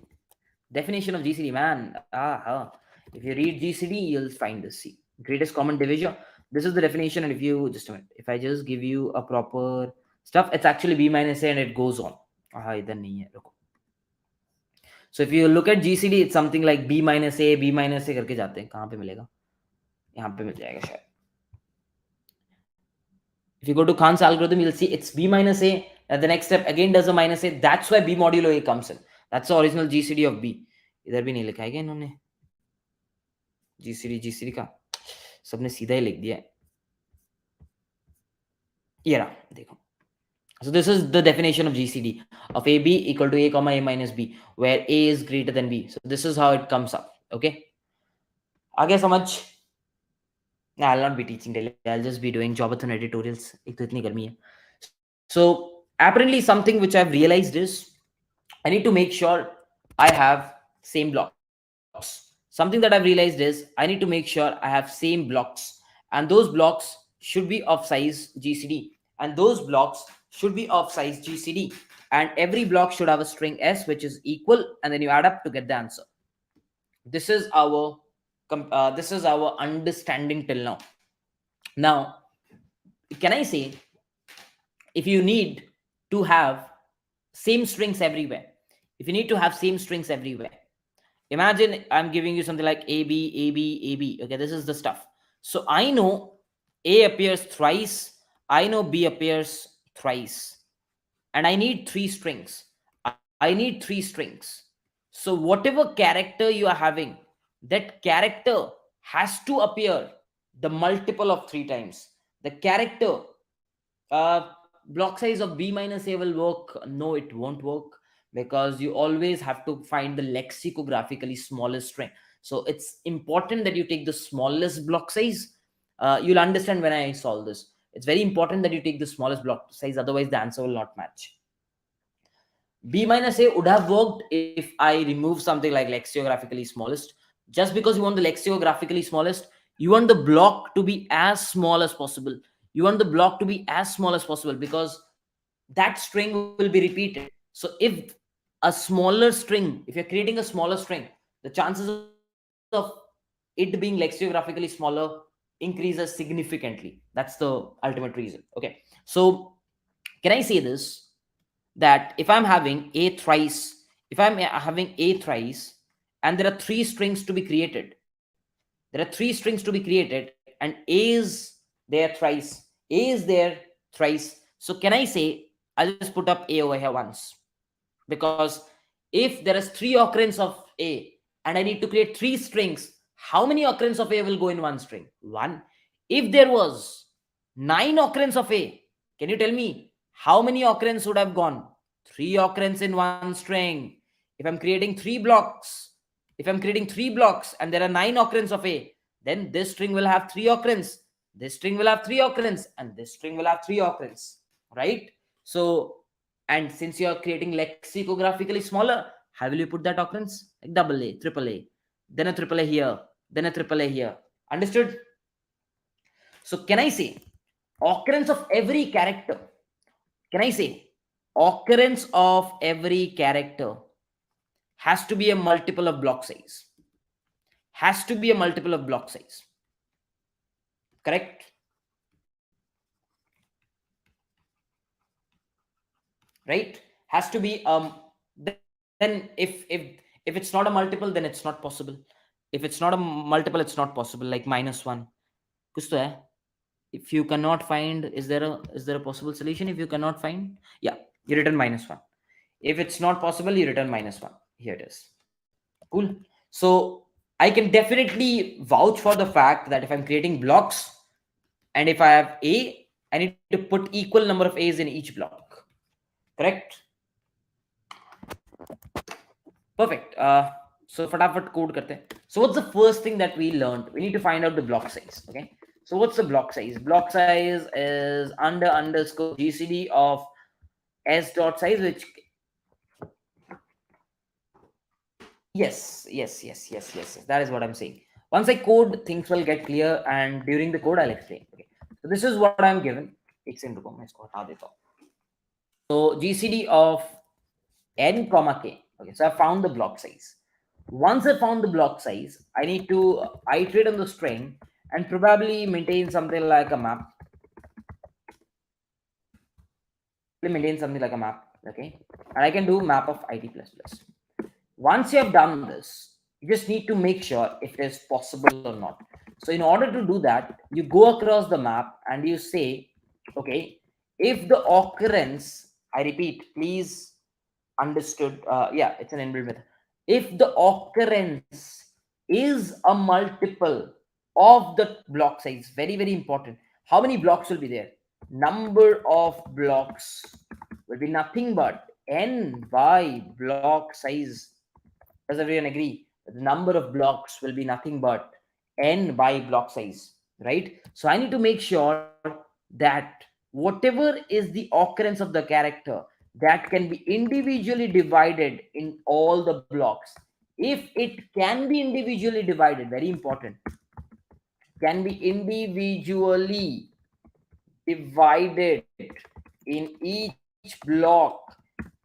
definition of GCD, man. If you read GCD, you'll find this. See, greatest common divisor. This is the definition, and if you just a minute, if I just give you a proper stuff, it's actually b minus a, and it goes on. इधर नहीं है, रुको. So if you look at GCD, it's something like b minus a करके जाते हैं. कहाँ पे मिलेगा? यहाँ पे मिल जाएगा शायद. If you go to Khan's algorithm, you'll see it's b minus a. At the next step, again does a minus a. That's why b modulo a comes in. That's the original GCD of b. इधर भी नहीं लिखा है क्या इन्होंने? GCD का सबने सीधा ही लिख दिया है. ये रहा देखो. So this is the definition of GCD of AB equal to A comma A minus B, where A is greater than B. So this is how it comes up. Okay. आगे समझ. No, I'll not be teaching daily. I'll just be doing Job-A-thon editorials. एक तो इतनी गर्मी है. So apparently something which I've realized is I need to make sure I have same blocks. Something that I've realized is I need to make sure I have same blocks, and those blocks should be of size GCD, and those blocks should be of size GCD, and every block should have a string S which is equal, and then you add up to get the answer. This is our understanding till now. Now, can I say if you need to have same strings everywhere, if you need to have same strings everywhere, imagine I'm giving you something like A, B, A, B, A, B. Okay, this is the stuff. So I know A appears thrice, I know B appears thrice, and I need three strings. I need three strings. So whatever character you are having, that character has to appear the multiple of three times. The character block size of B minus A will work. No, it won't work, because you always have to find the lexicographically smallest string. So it's important that you take the smallest block size. You'll understand when I solve this. It's very important that you take the smallest block size, otherwise the answer will not match. B minus A would have worked if I remove something like lexicographically smallest. Just because you want the lexicographically smallest, you want the block to be as small as possible. You want the block to be as small as possible, because that string will be repeated. So if a smaller string, if you're creating a smaller string, the chances of it being lexicographically smaller increases significantly. That's the ultimate reason. Okay. So can I say this, that if I'm having A thrice, if I'm having A thrice, and there are three strings to be created, and A is there thrice, A is there thrice. So can I say, I'll just put up A over here once, because if there is three occurrence of A and I need to create three strings, how many occurrence of A will go in one string? One. If there was 9 occurrence of A, can you tell me how many occurrence would have gone? Three occurrence in one string. If I'm creating three blocks and there are 9 occurrence of A, then this string will have three occurrence, this string will have three occurrence, and this string will have three occurrence, right? So, and since you are creating lexicographically smaller, how will you put that occurrence? Like double A, triple A, then a triple A here, then a triple A here. Understood? So can I say occurrence of every character? Can I say occurrence of every character has to be a multiple of block size? Has to be a multiple of block size. Correct? Right? Has to be then if it's not a multiple, then it's not possible. If it's not a multiple, it's not possible. Like -1. कुछ तो है. If you cannot find, is there a possible solution? If you cannot find, yeah, you return -1. If it's not possible, you return -1. Here it is. Cool. So I can definitely vouch for the fact that if I'm creating blocks and if I have A, I need to put equal number of A's in each block. Correct? Perfect. So fatafat code karte hain. So what's the first thing that we learned? We need to find out the block size. Okay. So what's the block size? Block size is underscore GCD of S dot size, which yes. That is what I'm saying. Once I code, things will get clear, and during the code, I'll explain. Okay. So this is what I'm given. So GCD of N comma K. Okay. So I found the block size. Once I found the block size, I need to iterate on the string and probably maintain something like a map. Okay, and I can do map of IT++. Once you have done this, you just need to make sure if it is possible or not. So in order to do that, you go across the map and you say, okay, if the occurrence, I repeat, please understood, yeah, it's an inbuilt method. If the occurrence is a multiple of the block size, very important, how many blocks will be there? number of blocks will be nothing but n by block size. Does everyone agree? The number of blocks will be nothing but n by block size, right? So I need to make sure that whatever is the occurrence of the character, that can be individually divided in all the blocks. If it can be individually divided, very important, can be individually divided in each block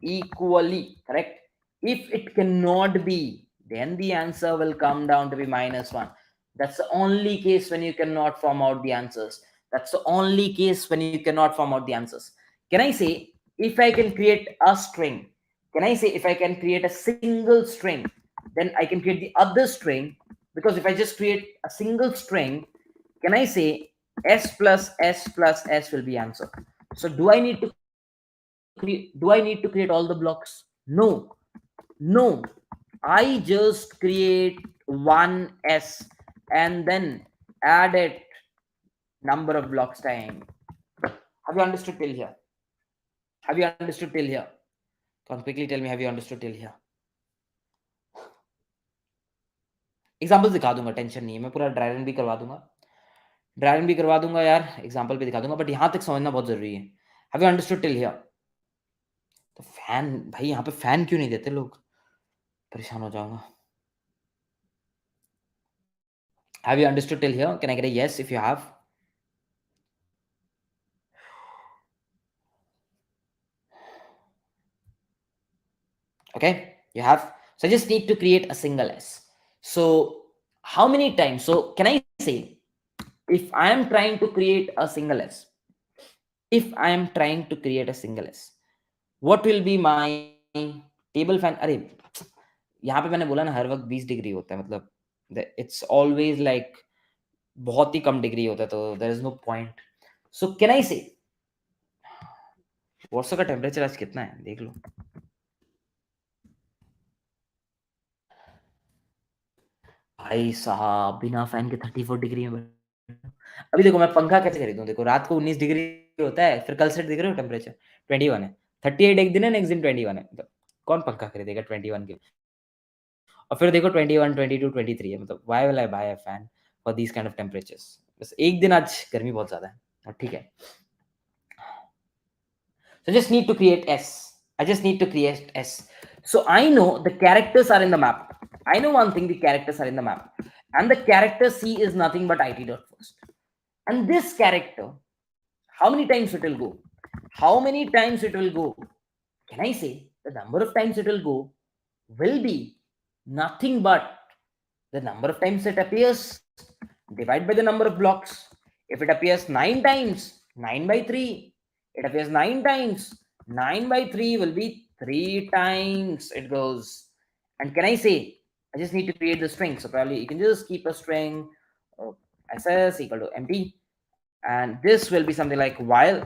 equally, correct? If it cannot be, then the answer will come down to be -1. That's the only case when you cannot form out the answers. That's the only case when you cannot form out the answers. Can I say, if I can create a string, can I say if I can create a single string, then I can create the other string? Because if I just create a single string, can I say s plus s plus s will be answer? So do I need to create all the blocks? No, no. I just create one s and then add it number of blocks time. Have you understood till here? Have you understood till here? Can quickly tell me, have you understood till here? Example दिखा दूंगा, tension नहीं है, मैं पूरा dry run भी करवा दूंगा, dry run भी करवा दूंगा यार, एग्जाम्पल भी दिखा दूंगा, बट यहाँ तक समझना बहुत जरूरी है. Have you understood till here? तो फैन भाई, यहाँ पे फैन क्यों नहीं देते लोग? परेशान हो जाऊंगा. Have you understood till here? Can I get a yes if you have? Okay, you have. So I just need to create a single s. So how many times? So can I say, if I am trying to create a single s, if I am trying to create a single s, what will be my table fan? अरे यहाँ पे मैंने बोला ना, हर वक्त 20 degree होता है, मतलब it's always like बहुत ही कम डिग्री होता है, तो there is no point. So can I say, WhatsApp का टेम्परेचर आज कितना है देख लो. भाई साहब बिना फैन के 34 डिग्री में. अभी देखो मैं पंखा कैसे खरीदूं? देखो रात को 19 डिग्री होता है, फिर कल से देख रहे हो टेम्परेचर 21 है, 38 एक दिन है, नेक्स्ट दिन 21 है. मतलब कौन पंखा खरीदेगा 21 के? और फिर देखो 21, 22, 23 है. मतलब why will I buy a fan for these kind of temperatures? बस एक दिन आज गर्मी बहुत ज्यादा है, और ठीक है. So I just need to create s. I just need to create s. So I know the characters are in the map. I know one thing, the characters are in the map, and the character c is nothing but it dot first. And this character, how many times it will go? How many times it will go? Can I say the number of times it will go will be nothing but the number of times it appears divided by the number of blocks. If it appears 9 times, 9 by 3. It appears 9 times, 9 by 3 will be 3 times it goes. And can I say, I just need to create the string. So probably you can just keep a string ss equal to empty, and this will be something like while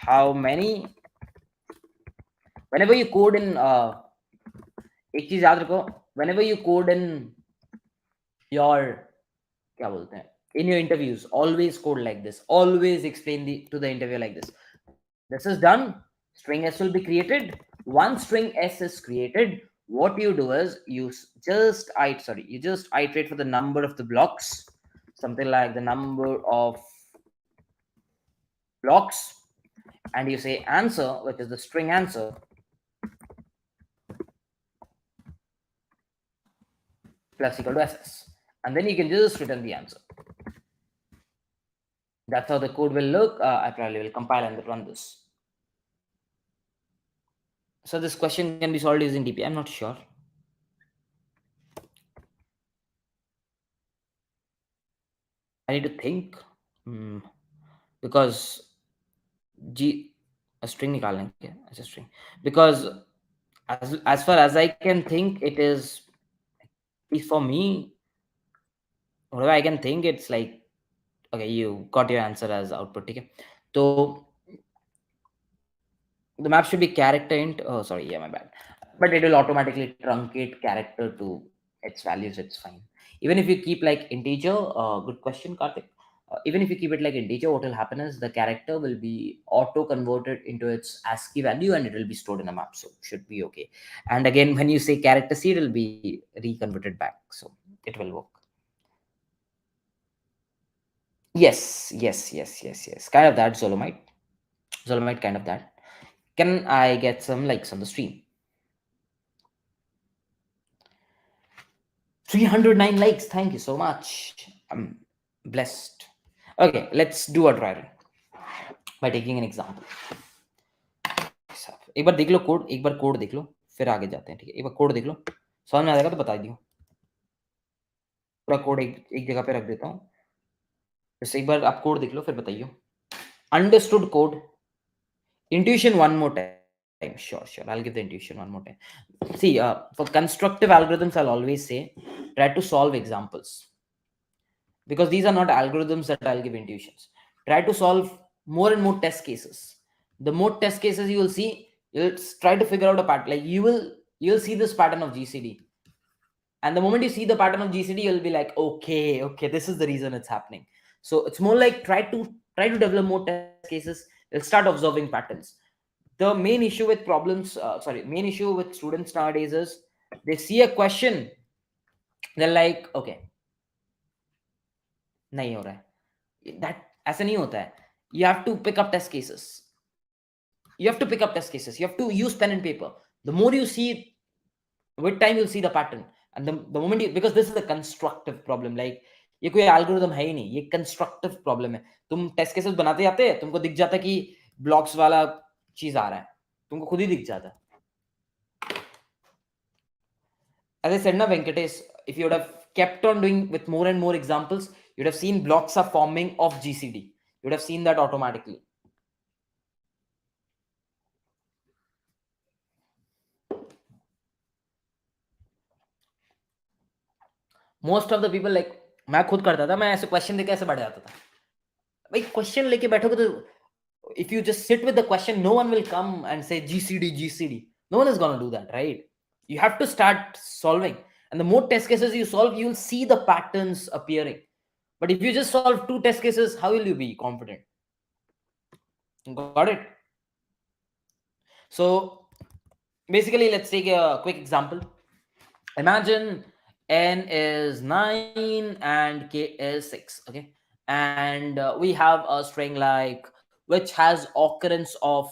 how many. Whenever you code in एक चीज याद रखो, whenever you code in your क्या बोलते हैं, in your interviews, always code like this, always explain to the interviewer like this. This is done, string s will be created. Once string s is created, what you do is you just iterate for the number of the blocks, something like the number of blocks, and you say answer, which is the string answer, plus equal to ss, and then you can just return the answer. That's how the code will look. I probably will compile and run this. So this question can be solved using DP. I'm not sure. I need to think, because a string निकालना है क्या? As a string, because as far as I can think, it is, at least for me, whatever I can think, it's like, okay, you got your answer as output. ठीक है, तो the map should be character int. Oh, sorry, yeah, my bad. But it will automatically truncate character to its values. It's fine. Even if you keep like integer. Good question, Karthik. Even if you keep it like integer, what will happen is the character will be auto converted into its ASCII value and it will be stored in a map. So should be okay. And again, when you say character C, it will be reconverted back. So it will work. Yes. Kind of that, Zolomite. Zolomite, kind of that. Can I get some likes on the stream? 309 likes. Thank you so much. I'm blessed. Okay, let's do a dry run by taking an example. एक बार देख लो code, एक bar code देख लो, फिर आगे जाते हैं. ठीक है, एक बार कोड देख लो, समझ में आ जाएगा तो बता दियो. पूरा कोड एक जगह पे रख देता हूँ. जैसे एक बार आप कोड देख लो, फिर बताइए. Understood code. Intuition one more time. Sure. I'll give the intuition one more time. See, for constructive algorithms, I'll always say try to solve examples, because these are not algorithms that I'll give intuitions. Try to solve more and more test cases. The more test cases you will see, you'll try to figure out a pattern. Like you'll see this pattern of GCD, and the moment you see the pattern of GCD, you'll be like, okay, this is the reason it's happening. So it's more like try to develop more test cases. You'll start observing patterns. The main issue with main issue with students nowadays is they see a question, they're like, okay, nahi ho raha hai. That aisa nahi hota hai. You have to pick up test cases. You have to use pen and paper. The more you see it, with time you'll see the pattern. And the moment you, because this is a constructive problem, like ये कोई algorithm है ही नहीं, ये constructive problem है. तुम test cases बनाते जाते हैं, तुमको दिख जाता है कि blocks वाला चीज आ रहा है, तुमको खुद ही दिख जाता है. As I said na, Venkatesh, if you would have kept on doing with more and more examples, you'd have seen blocks are forming of GCD. You'd have seen that automatically. Most of the people, like मैं खुद करता था, मैं ऐसे question देके ऐसे बढ़ जाता था. भाई क्वेश्चन लेके बैठोगे तो if you just sit with the question, no one will come and say GCD. No one is going to do that, right? You have to start solving. And the more test cases you solve, you'll see the patterns appearing. But if you just solve 2 test cases, how will you be confident? Got it? So basically, let's take a quick example. Imagine n is 9 and k is 6. Okay. And we have a string like which has occurrence of,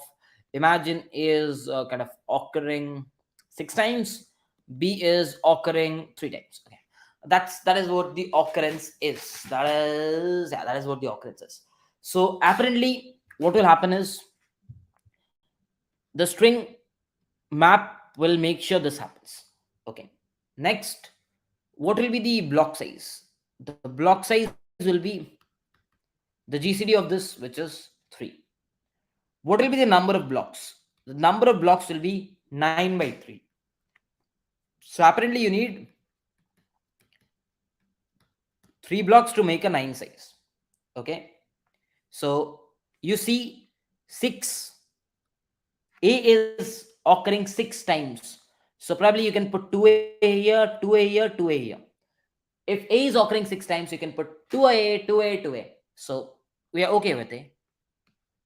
imagine is kind of occurring 6 times, b is occurring 3 times. Okay, that is what the occurrence is. That is what the occurrence is. So apparently what will happen is the string map will make sure this happens. Okay, next, what will be the block size? The block size will be the GCD of this, which is 3. What will be the number of blocks? The number of blocks will be 9 by 3. So apparently you need 3 blocks to make a 9 size. Okay, so you see 6, A is occurring 6 times. So probably you can put 2A here, 2A here, 2A here. If A is occurring 6 times, you can put 2A, 2A, 2A. So we are okay with A.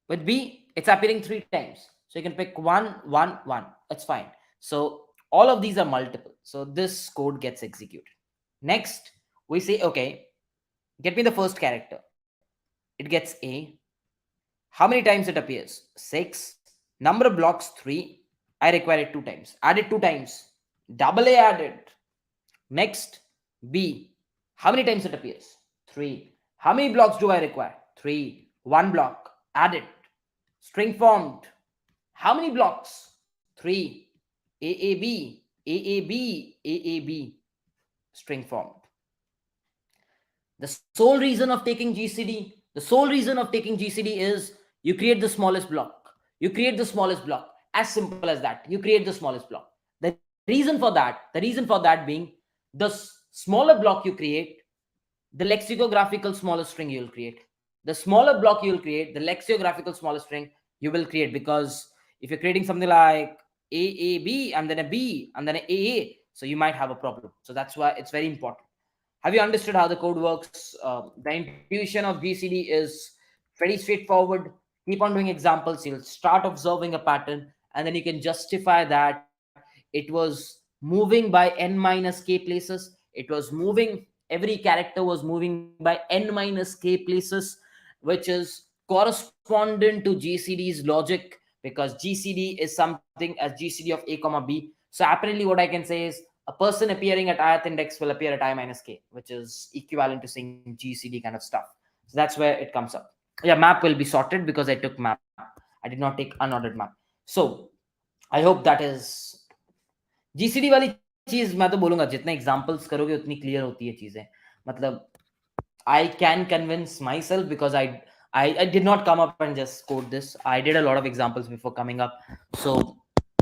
With B, it's appearing 3 times. So you can pick 1, 1, 1. That's fine. So all of these are multiple. So this code gets executed. Next, we say, okay, get me the first character. It gets A. How many times it appears? 6. Number of blocks, 3. I require it 2 times. Add it 2 times. Double A added. Next, B. How many times it appears? 3. How many blocks do I require? 3. 1 block. Add it. String formed. How many blocks? 3. AAB. AAB. AAB. String formed. The sole reason of taking GCD is you create the smallest block. As simple as that. You create the smallest block. The reason for that being, the smaller block you create, the lexicographical smaller string you will create. The smaller block you will create, the lexicographical smaller string you will create. Because if you're creating something like AAB and then a B and then an AA, so you might have a problem. So that's why it's very important. Have you understood how the code works? The intuition of GCD is very straightforward. Keep on doing examples. You'll start observing a pattern, and then you can justify that it was moving by n minus k places. It was moving, every character was moving by n minus k places, which is correspondent to GCD's logic, because GCD is something as GCD of a comma b. So apparently, what I can say is a person appearing at ith index will appear at I minus k, which is equivalent to saying GCD kind of stuff. So that's where it comes up. Yeah, map will be sorted because I took map. I did not take unordered map. So I hope that is GCD वाली चीज मैं तो बोलूंगा जितने examples करोगे उतनी clear होती है चीजें. मतलब I can convince myself because I did not come up and just code this. I did a lot of examples before coming up. So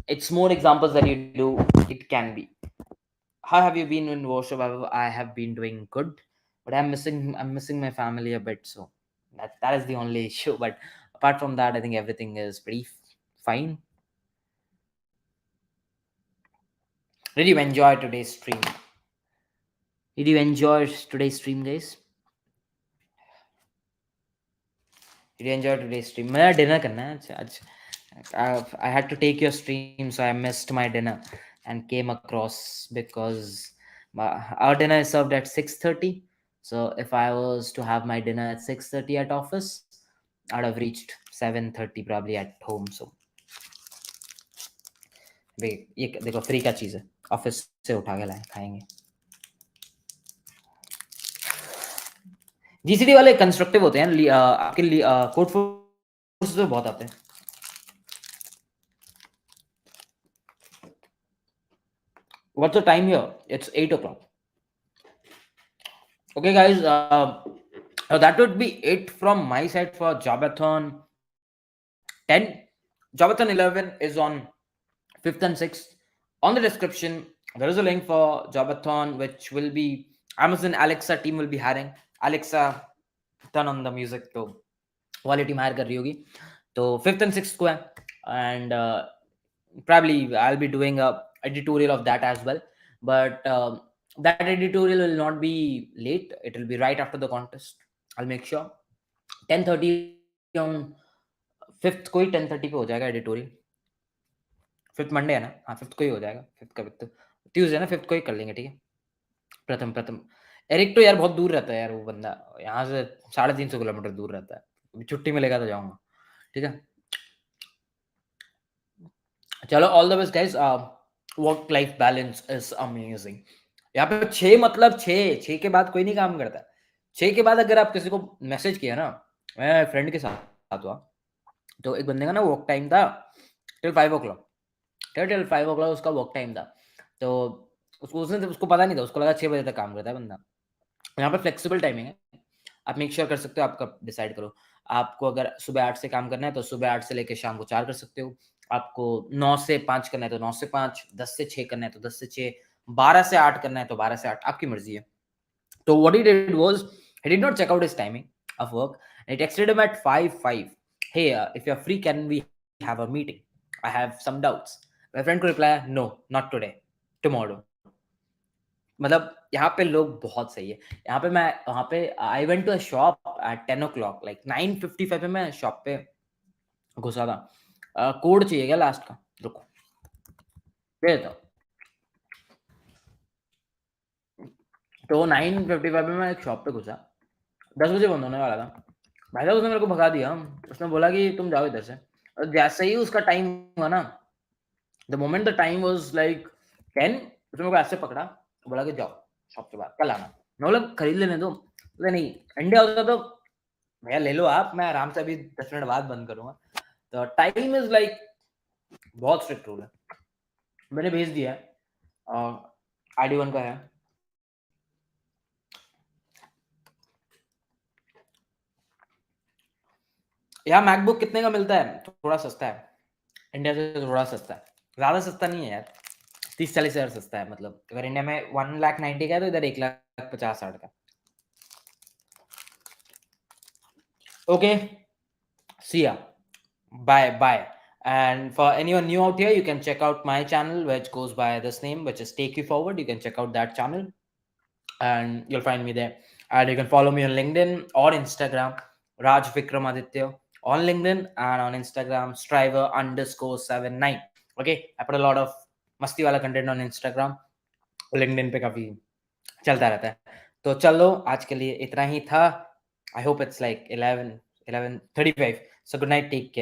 it's more examples that you do. It can be. How have you been in workshop? I have been doing good, but I'm missing my family a bit. So that is the only issue. But apart from that, I think everything is pretty fine. Did you enjoy today's stream? Did you enjoy today's stream, guys? Did you enjoy today's stream? मेरा dinner करना है आज. I had to take your stream, so I missed my dinner and came across because our dinner is served at 6:30. So if I was to have my dinner at 6:30 at office, I'd have reached 7:30 probably at home. So ये देखो free का चीज है, office से उठा के लाए खाएंगे. जीसीडी वाले कंस्ट्रक्टिव होते हैं, आपके कोड फोर्सेस में बहुत आते हैं. What's the time here? It's 8 o'clock. Okay, guys. That would be it from my side for Job-A-thon 10. Job-A-thon 11 is on 5th and 6th. On the description, there is a link for Job-A-thon, which will be Amazon Alexa team will be hiring. Alexa, turn on the music. तो वाली team hire कर रही होगी. तो 5th and 6th को है, and probably I'll be doing a editorial of that as well. But that editorial will not be late. It will be right after the contest. I'll make sure 10:30 on 5th को ही 10:30 पे हो जाएगा editorial. 5th Monday है ना? हाँ 5th को ही हो जाएगा. 5th का तो ट्यूसडे ना, 5th को ही कर लेंगे. ठीक है. प्रथम एरिक तो यार बहुत दूर रहता है यार, वो बंदा यहाँ से 350 किलोमीटर दूर रहता है. छुट्टी मिलेगा तो जाऊंगा. ठीक है. चलो, all the best guys. Work life balance is amazing. यहाँ पे 6 मतलब 6 के बाद कोई नहीं काम करता. 6 के बाद अगर आप किसी को मैसेज किया ना, मैं फ्रेंड के साथ हुआ, तो एक बंदे का ना वर्क टाइम था टिल 5 o'clock. टिल 5 o'clock उसका वर्क टाइम था. तो उसको पता नहीं था, उसको लगा 6 बजे तक काम करता है बंदा. यहाँ पे फ्लेक्सिबल टाइमिंग है. आप मेक श्योर कर सकते हो, आप कब डिसाइड करो. आपको अगर सुबह 8 से काम करना है तो सुबह 8 से लेकर शाम को 4 कर सकते हो. आपको 9 से 5 करना है तो 9 से 5, 10 से 6 करना है तो 10 से 6, 12 से 8 करना है तो 12 से 8, आपकी मर्जी है. तो what he did was, he did not check out his timing of work. And he texted him at 5:05. Hey, if you're free, can we have a meeting? I have some doubts. My friend could reply, no, not today, tomorrow. मतलब यहाँ पे लोग बहुत सही है. यहाँ पे मैं वहाँ पे I went to a shop at 10 o'clock, like 9:55 पे मैं शॉप पे घुसा था. कोड चाहिए क्या लास्ट का? रुको दे देता हूँ. तो 9:55 पे मैं एक शॉप पे घुसा. 10 बजे बंद होने वाला था. भाई साहब उसने मेरे को भगा दिया. उसने बोला कि तुम जाओ इधर से. और जैसे ही उसका टाइम हुआ ना, the moment the time was like 10, उसने मेरे को ऐसे पकड़ा, बोला कि जाओ शॉप के बाद कल आना. मैं बोला खरीद लेने दो. बोला नहीं, इंडिया होता तो भैया ले लो आप, मैं आराम से अभी 10 मिनट बाद बंद करूंगा. तो टाइम इज लाइक बहुत स्ट्रिक्ट रूल है. मैंने भेज दिया है, ID1 का है. यहाँ मैकबुक कितने का मिलता है? थोड़ा सस्ता है, इंडिया से थोड़ा सस्ता है. ज्यादा सस्ता नहीं है यार, 30-40 हजार सस्ता है. मतलब अगर इंडिया में 1,90,000 का है तो इधर 1,50,60 का. Okay, see ya, bye. And for anyone new out here, you can check out my channel which goes by this name, which is Take You Forward. You can check out that channel. and you'll find me there. And you can follow me on LinkedIn or Instagram, Raj Vikramaditya on LinkedIn, and on Instagram, striver_79. Okay, I put a lot of मस्ती वाला content on Instagram, LinkedIn पे काफी चलता रहता है. तो चलो आज के लिए इतना ही था. I hope it's like 11:35. So good night, take care.